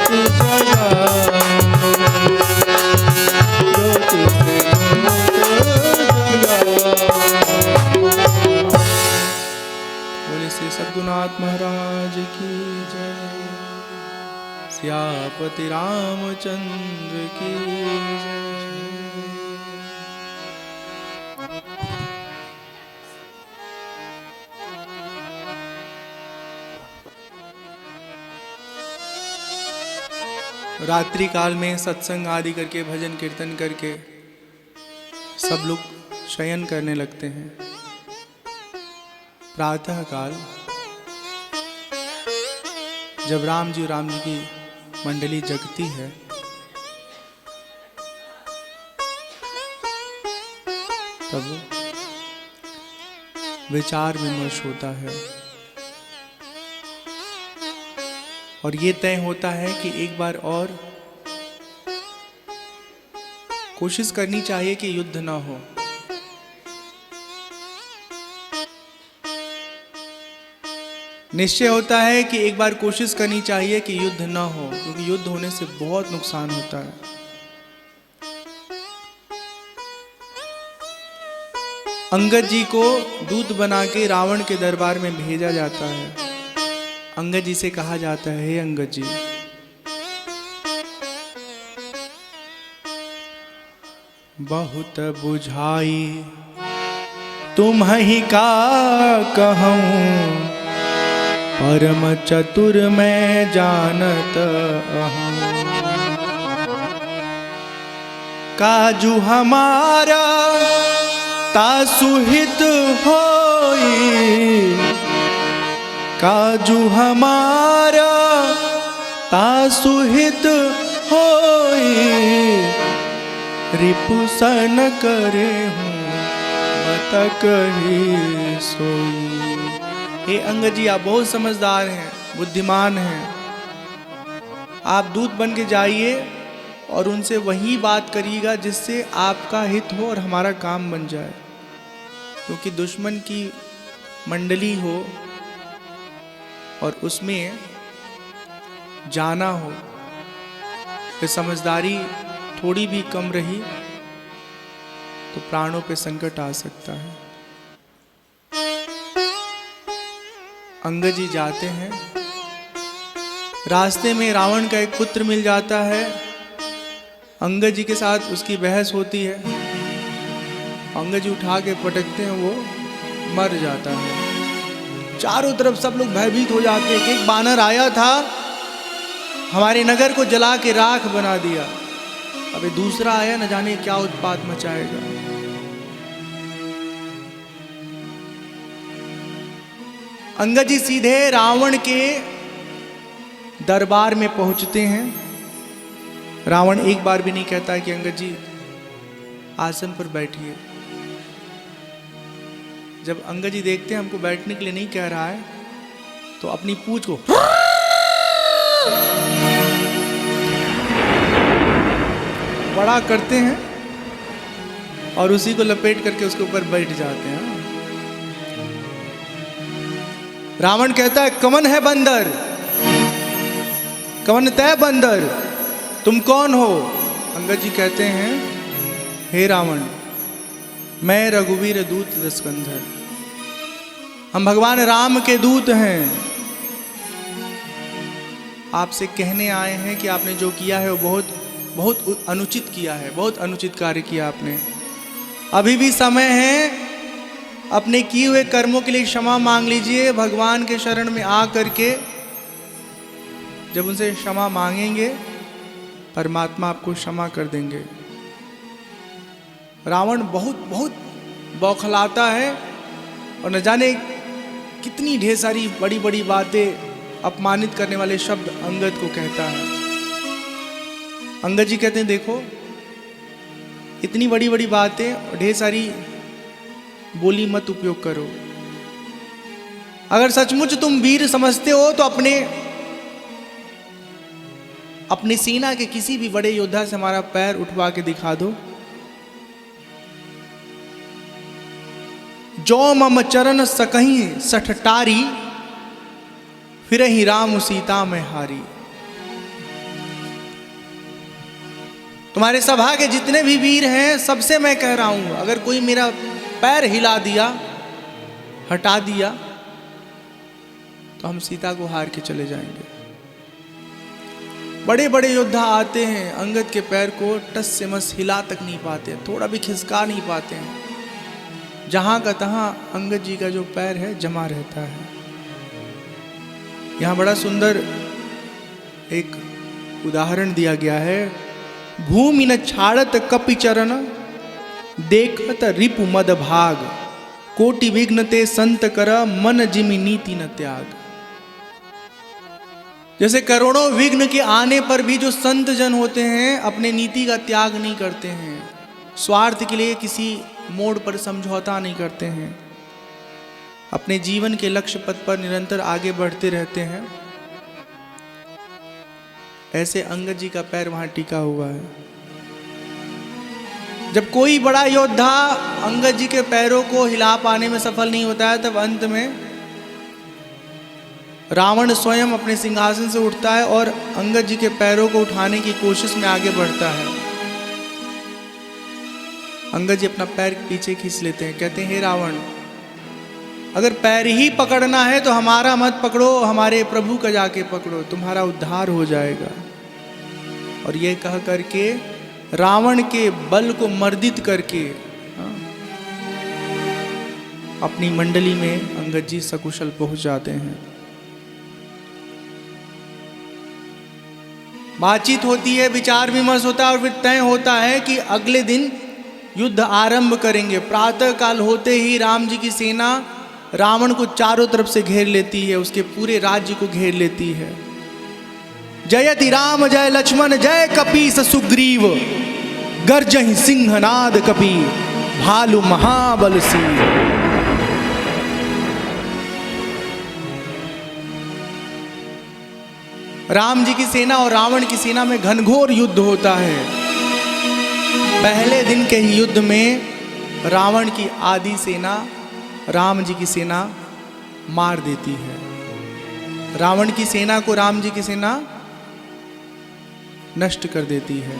बोले श्री सद्गुरुनाथ महाराज की जय। सियापति रामचंद्र की जय। रात्रि काल में सत्संग आदि करके भजन कीर्तन करके सब लोग शयन करने लगते हैं। प्रातः काल जब राम जी की मंडली जगती है तब विचार विमर्श होता है और ये तय होता है कि एक बार और कोशिश करनी चाहिए कि युद्ध ना हो। निश्चय होता है कि एक बार कोशिश करनी चाहिए कि युद्ध ना हो, क्योंकि युद्ध होने से बहुत नुकसान होता है। अंगद जी को दूत बना के रावण के दरबार में भेजा जाता है। अंगद जी से कहा जाता है, हे अंगद जी, बहुत बुझाई तुम ही का कहूं, परम चतुर मैं जानत अहं। काजू हमारा तासुहित होई, काजू हमारा तासुहित होई, रिपुसन करे हूँ बतक ही सोई। हे अंगद जी, आप बहुत समझदार हैं, बुद्धिमान हैं। आप दूत बन के जाइए और उनसे वही बात करिएगा जिससे आपका हित हो और हमारा काम बन जाए। क्योंकि दुश्मन की मंडली हो और उसमें जाना हो, फिर समझदारी थोड़ी भी कम रही तो प्राणों पे संकट आ सकता है। अंगद जी जाते हैं, रास्ते में रावण का एक पुत्र मिल जाता है। अंगद जी के साथ उसकी बहस होती है। अंगद जी उठा के पटकते हैं, वो मर जाता है। चारों तरफ सब लोग भयभीत हो जाते हैं कि एक बानर आया था, हमारे नगर को जला के राख बना दिया, अबे दूसरा आया, न जाने क्या उत्पात मचाएगा। अंगद जी सीधे रावण के दरबार में पहुंचते हैं। रावण एक बार भी नहीं कहता है कि अंगद जी आसन पर बैठिए। जब अंगद जी देखते हैं हमको बैठने के लिए नहीं कह रहा है, तो अपनी पूंछ को बड़ा करते हैं और उसी को लपेट करके उसके ऊपर बैठ जाते हैं। रावण कहता है, कवन है बंदर, कवन तय बंदर, तुम कौन हो? अंगद जी कहते हैं, हे रावण, मैं रघुवीर दूत दशकंधर, हम भगवान राम के दूत हैं। आपसे कहने आए हैं कि आपने जो किया है वो बहुत बहुत अनुचित किया है, बहुत अनुचित कार्य किया आपने। अभी भी समय है, अपने किए हुए कर्मों के लिए क्षमा मांग लीजिए। भगवान के शरण में आ करके जब उनसे क्षमा मांगेंगे, परमात्मा आपको क्षमा कर देंगे। रावण बहुत बहुत बौखलाता है और न जाने कितनी ढेर सारी बड़ी बड़ी बातें, अपमानित करने वाले शब्द अंगद को कहता है। अंगद जी कहते हैं, देखो इतनी बड़ी बड़ी बातें और ढेर सारी बोली मत उपयोग करो। अगर सचमुच तुम वीर समझते हो तो अपने सेना के किसी भी बड़े योद्धा से हमारा पैर उठवा के दिखा दो। जो मम चरण सकहीं सठटारी, फिर ही राम सीता में हारी। तुम्हारे सभा के जितने भी वीर हैं सबसे मैं कह रहा हूं, अगर कोई मेरा पैर हिला दिया, हटा दिया, तो हम सीता को हार के चले जाएंगे। बड़े बड़े योद्धा आते हैं, अंगद के पैर को टस से मस हिला तक नहीं पाते, थोड़ा भी खिसका नहीं पाते हैं। जहां का तहां अंगद जी का जो पैर है जमा रहता है। यहां बड़ा सुंदर एक उदाहरण दिया गया है। भूमि न छाड़त कपि चरण, देखत रिपु मद भाग, कोटि विघ्न ते संत कर, मन जिमि नीति न त्याग। जैसे करोड़ों विघ्न के आने पर भी जो संत जन होते हैं अपने नीति का त्याग नहीं करते हैं, स्वार्थ के लिए किसी मोड़ पर समझौता नहीं करते हैं, अपने जीवन के लक्ष्य पथ पर निरंतर आगे बढ़ते रहते हैं। ऐसे अंगद जी का पैर वहां टिका हुआ है। जब कोई बड़ा योद्धा अंगद जी के पैरों को हिला पाने में सफल नहीं होता है, तब अंत में रावण स्वयं अपने सिंहासन से उठता है और अंगद जी के पैरों को उठाने की कोशिश में आगे बढ़ता है। अंगद जी अपना पैर पीछे खींच लेते हैं, कहते हैं हे रावण, अगर पैर ही पकड़ना है तो हमारा मत पकड़ो, हमारे प्रभु का जाके पकड़ो, तुम्हारा उद्धार हो जाएगा। और ये कह करके रावण के बल को मर्दित करके अपनी मंडली में अंगद जी सकुशल पहुंच जाते हैं। बातचीत होती है, विचार विमर्श होता है और फिर तय होता है कि अगले दिन युद्ध आरंभ करेंगे। प्रातः काल होते ही राम जी की सेना रावण को चारों तरफ से घेर लेती है, उसके पूरे राज्य को घेर लेती है। जयति राम जय लक्ष्मण जय कपीस सुग्रीव, गर्जहि सिंहनाद कपि भालु महाबल सिंह। राम जी की सेना और रावण की सेना में घनघोर युद्ध होता है। पहले दिन के ही युद्ध में रावण की आधी सेना राम जी की सेना मार देती है। रावण की सेना को राम जी की सेना नष्ट कर देती है।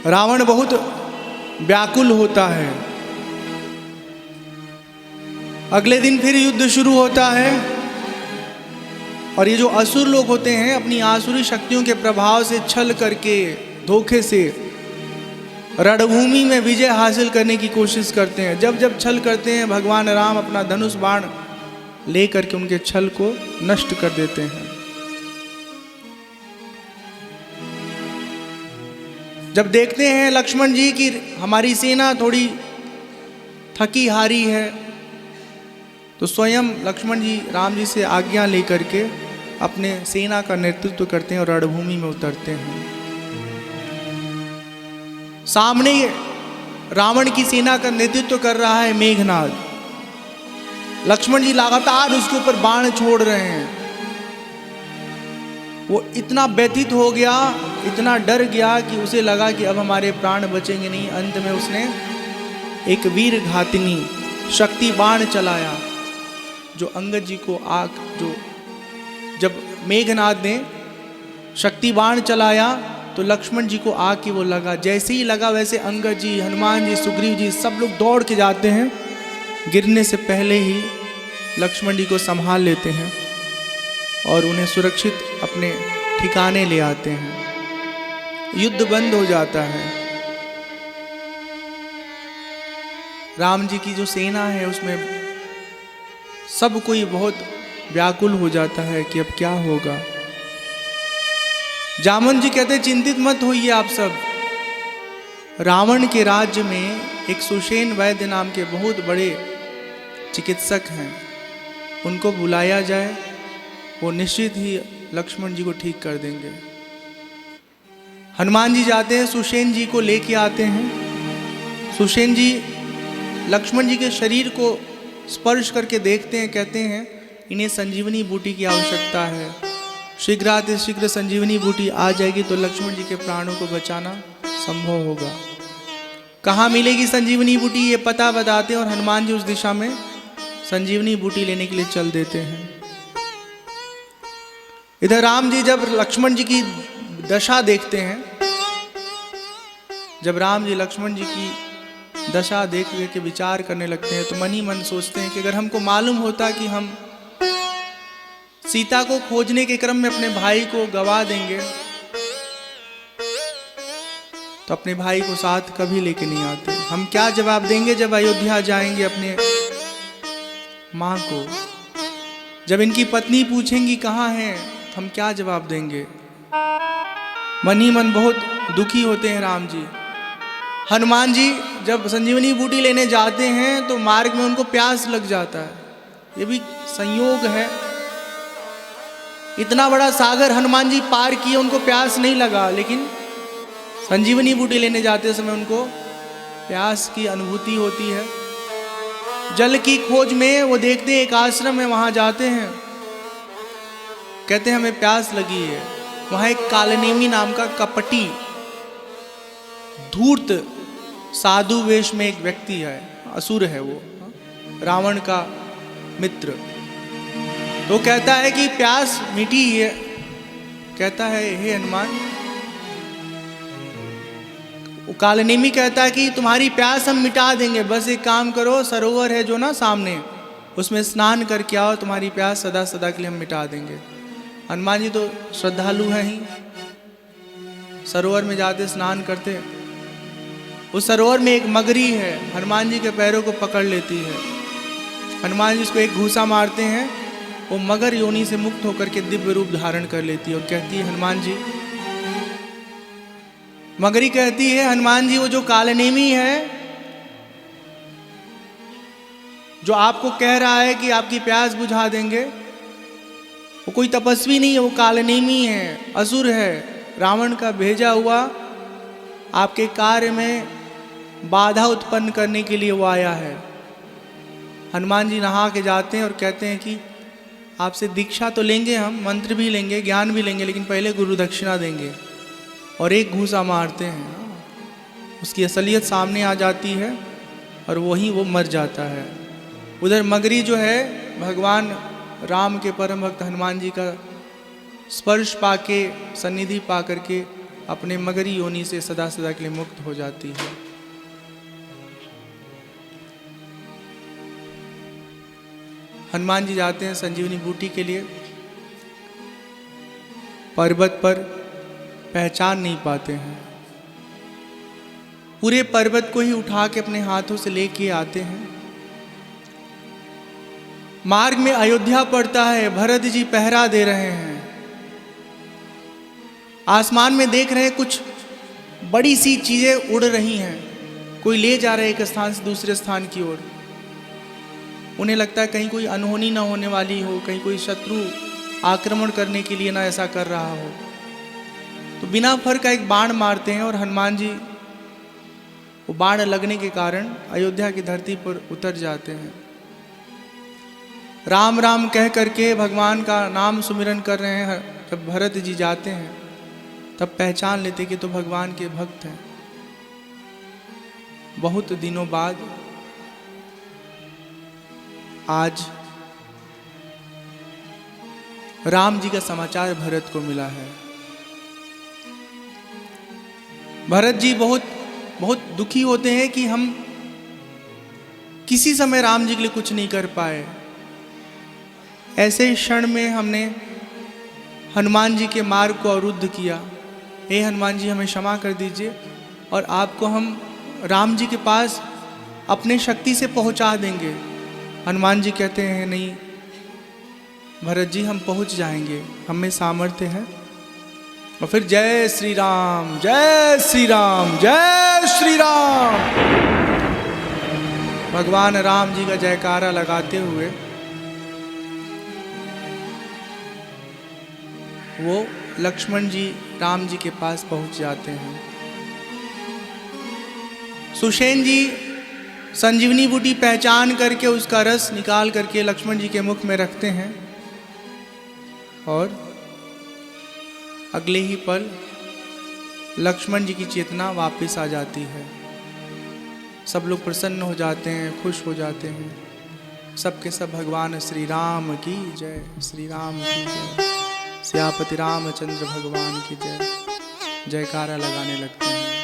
रावण बहुत व्याकुल होता है। अगले दिन फिर युद्ध शुरू होता है और ये जो असुर लोग होते हैं अपनी आसुरी शक्तियों के प्रभाव से छल करके, धोखे से रणभूमि में विजय हासिल करने की कोशिश करते हैं। जब जब छल करते हैं भगवान राम अपना धनुष बाण लेकर के उनके छल को नष्ट कर देते हैं। जब देखते हैं लक्ष्मण जी की हमारी सेना थोड़ी थकी हारी है, तो स्वयं लक्ष्मण जी राम जी से आज्ञा लेकर के अपने सेना का नेतृत्व करते हैं और रणभूमि में उतरते हैं। सामने रावण की सेना का नेतृत्व कर रहा है मेघनाद। लक्ष्मण जी लगातार उसके ऊपर बाण छोड़ रहे हैं। वो इतना व्यथित हो गया, इतना डर गया कि उसे लगा कि अब हमारे प्राण बचेंगे नहीं। अंत में उसने एक वीर घातिनी शक्ति बाण चलाया, जो अंगद जी को जब मेघनाद ने शक्ति बाण चलाया तो लक्ष्मण जी को आग की वो लगा। जैसे ही लगा वैसे अंगद जी, हनुमान जी, सुग्रीव जी सब लोग दौड़ के जाते हैं। गिरने से पहले ही लक्ष्मण जी को संभाल लेते हैं और उन्हें सुरक्षित अपने ठिकाने ले आते हैं। युद्ध बंद हो जाता है। राम जी की जो सेना है उसमें सब कोई बहुत व्याकुल हो जाता है कि अब क्या होगा। जामन जी कहते चिंतित मत होइए आप सब। रावण के राज्य में एक सुषेण वैद्य नाम के बहुत बड़े चिकित्सक हैं, उनको बुलाया जाए, वो निश्चित ही लक्ष्मण जी को ठीक कर देंगे। हनुमान जी जाते हैं, सुषेण जी को लेके आते हैं। सुषेण जी लक्ष्मण जी के शरीर को स्पर्श करके देखते हैं, कहते हैं इन्हें संजीवनी बूटी की आवश्यकता है। शीघ्र संजीवनी बूटी आ जाएगी तो लक्ष्मण जी के प्राणों को बचाना संभव होगा। कहाँ मिलेगी संजीवनी बूटी ये पता बताते हैं और हनुमान जी उस दिशा में संजीवनी बूटी लेने के लिए चल देते हैं। इधर राम जी जब लक्ष्मण जी की दशा देखते हैं जब राम जी लक्ष्मण जी की दशा देख के विचार करने लगते हैं तो मन ही मन सोचते हैं कि अगर हमको मालूम होता कि हम सीता को खोजने के क्रम में अपने भाई को गवा देंगे तो अपने भाई को साथ कभी लेके नहीं आते। हम क्या जवाब देंगे जब अयोध्या जाएंगे अपने माँ को? जब इनकी पत्नी पूछेंगी कहाँ हैं तो हम क्या जवाब देंगे? मन ही मन बहुत दुखी होते हैं राम जी। हनुमान जी जब संजीवनी बूटी लेने जाते हैं तो मार्ग में उनको प्यास लग जाता है। ये भी संयोग है, इतना बड़ा सागर हनुमान जी पार किए, उनको प्यास नहीं लगा, लेकिन संजीवनी बूटी लेने जाते समय उनको प्यास की अनुभूति होती है। जल की खोज में वो देखते हैं एक आश्रम है, वहां जाते हैं, कहते हैं हमें प्यास लगी है। वहां एक कालनेमी नाम का कपटी धूर्त साधु वेश में एक व्यक्ति है, असुर है वो, रावण का मित्र। तो कहता है कि प्यास मिटी है, कहता है हे हनुमान, कालनेमी कहता है कि तुम्हारी प्यास हम मिटा देंगे, बस एक काम करो, सरोवर है जो ना सामने, उसमें स्नान करके आओ, तुम्हारी प्यास सदा सदा के लिए हम मिटा देंगे। हनुमान जी तो श्रद्धालु हैं ही, सरोवर में जाते स्नान करते। उस सरोवर में एक मगरी है, हनुमान जी के पैरों को पकड़ लेती है। हनुमान जी उसको एक घूसा मारते हैं, वो मगर योनि से मुक्त होकर के दिव्य रूप धारण कर लेती है और कहती है हनुमान जी, मगरी कहती है हनुमान जी वो जो कालनेमी है, जो आपको कह रहा है कि आपकी प्यास बुझा देंगे, वो कोई तपस्वी नहीं है, वो कालनेमी है, असुर है, रावण का भेजा हुआ, आपके कार्य में बाधा उत्पन्न करने के लिए वो आया है। हनुमान जी नहा के जाते हैं और कहते हैं कि आपसे दीक्षा तो लेंगे, हम मंत्र भी लेंगे, ज्ञान भी लेंगे, लेकिन पहले गुरु दक्षिणा देंगे। और एक घूसा मारते हैं, उसकी असलियत सामने आ जाती है और वहीं वो मर जाता है। उधर मगरी जो है भगवान राम के परम भक्त हनुमान जी का स्पर्श पाके, सन्निधि पा करके अपने मगरी योनि से सदा सदा के लिए मुक्त हो जाती है। हनुमान जी जाते हैं संजीवनी बूटी के लिए, पर्वत पर पहचान नहीं पाते हैं, पूरे पर्वत को ही उठा के अपने हाथों से लेके आते हैं। मार्ग में अयोध्या पड़ता है, भरत जी पहरा दे रहे हैं, आसमान में देख रहे हैं कुछ बड़ी सी चीजें उड़ रही हैं, कोई ले जा रहा है एक स्थान से दूसरे स्थान की ओर। उन्हें लगता है कहीं कोई अनहोनी ना होने वाली हो, कहीं कोई शत्रु आक्रमण करने के लिए ना ऐसा कर रहा हो, तो बिना फर का एक बाण मारते हैं और हनुमान जी वो बाण लगने के कारण अयोध्या की धरती पर उतर जाते हैं। राम राम कह करके भगवान का नाम सुमिरन कर रहे हैं, जब भरत जी जाते हैं तब पहचान लेते कि तो भगवान के भक्त हैं। बहुत दिनों बाद आज राम जी का समाचार भरत को मिला है। भरत जी बहुत दुखी होते हैं कि हम किसी समय राम जी के लिए कुछ नहीं कर पाए। ऐसे क्षण में हमने हनुमान जी के मार्ग को अवरुद्ध किया। हे हनुमान जी हमें क्षमा कर दीजिए और आपको हम राम जी के पास अपने शक्ति से पहुंचा देंगे। हनुमान जी कहते हैं नहीं भरत जी, हम पहुंच जाएंगे, हम में सामर्थ्य है। और फिर जय श्री राम, जय श्री राम, जय श्री राम, भगवान राम जी का जयकारा लगाते हुए वो लक्ष्मण जी राम जी के पास पहुंच जाते हैं। सुषेण जी संजीवनी बूटी पहचान करके उसका रस निकाल करके लक्ष्मण जी के मुख में रखते हैं और अगले ही पल लक्ष्मण जी की चेतना वापस आ जाती है। सब लोग प्रसन्न हो जाते हैं, खुश हो जाते हैं। सबके सब भगवान श्री राम की जय, श्री राम की जय, सियापति रामचंद्र भगवान की जय, जयकारा लगाने लगते हैं।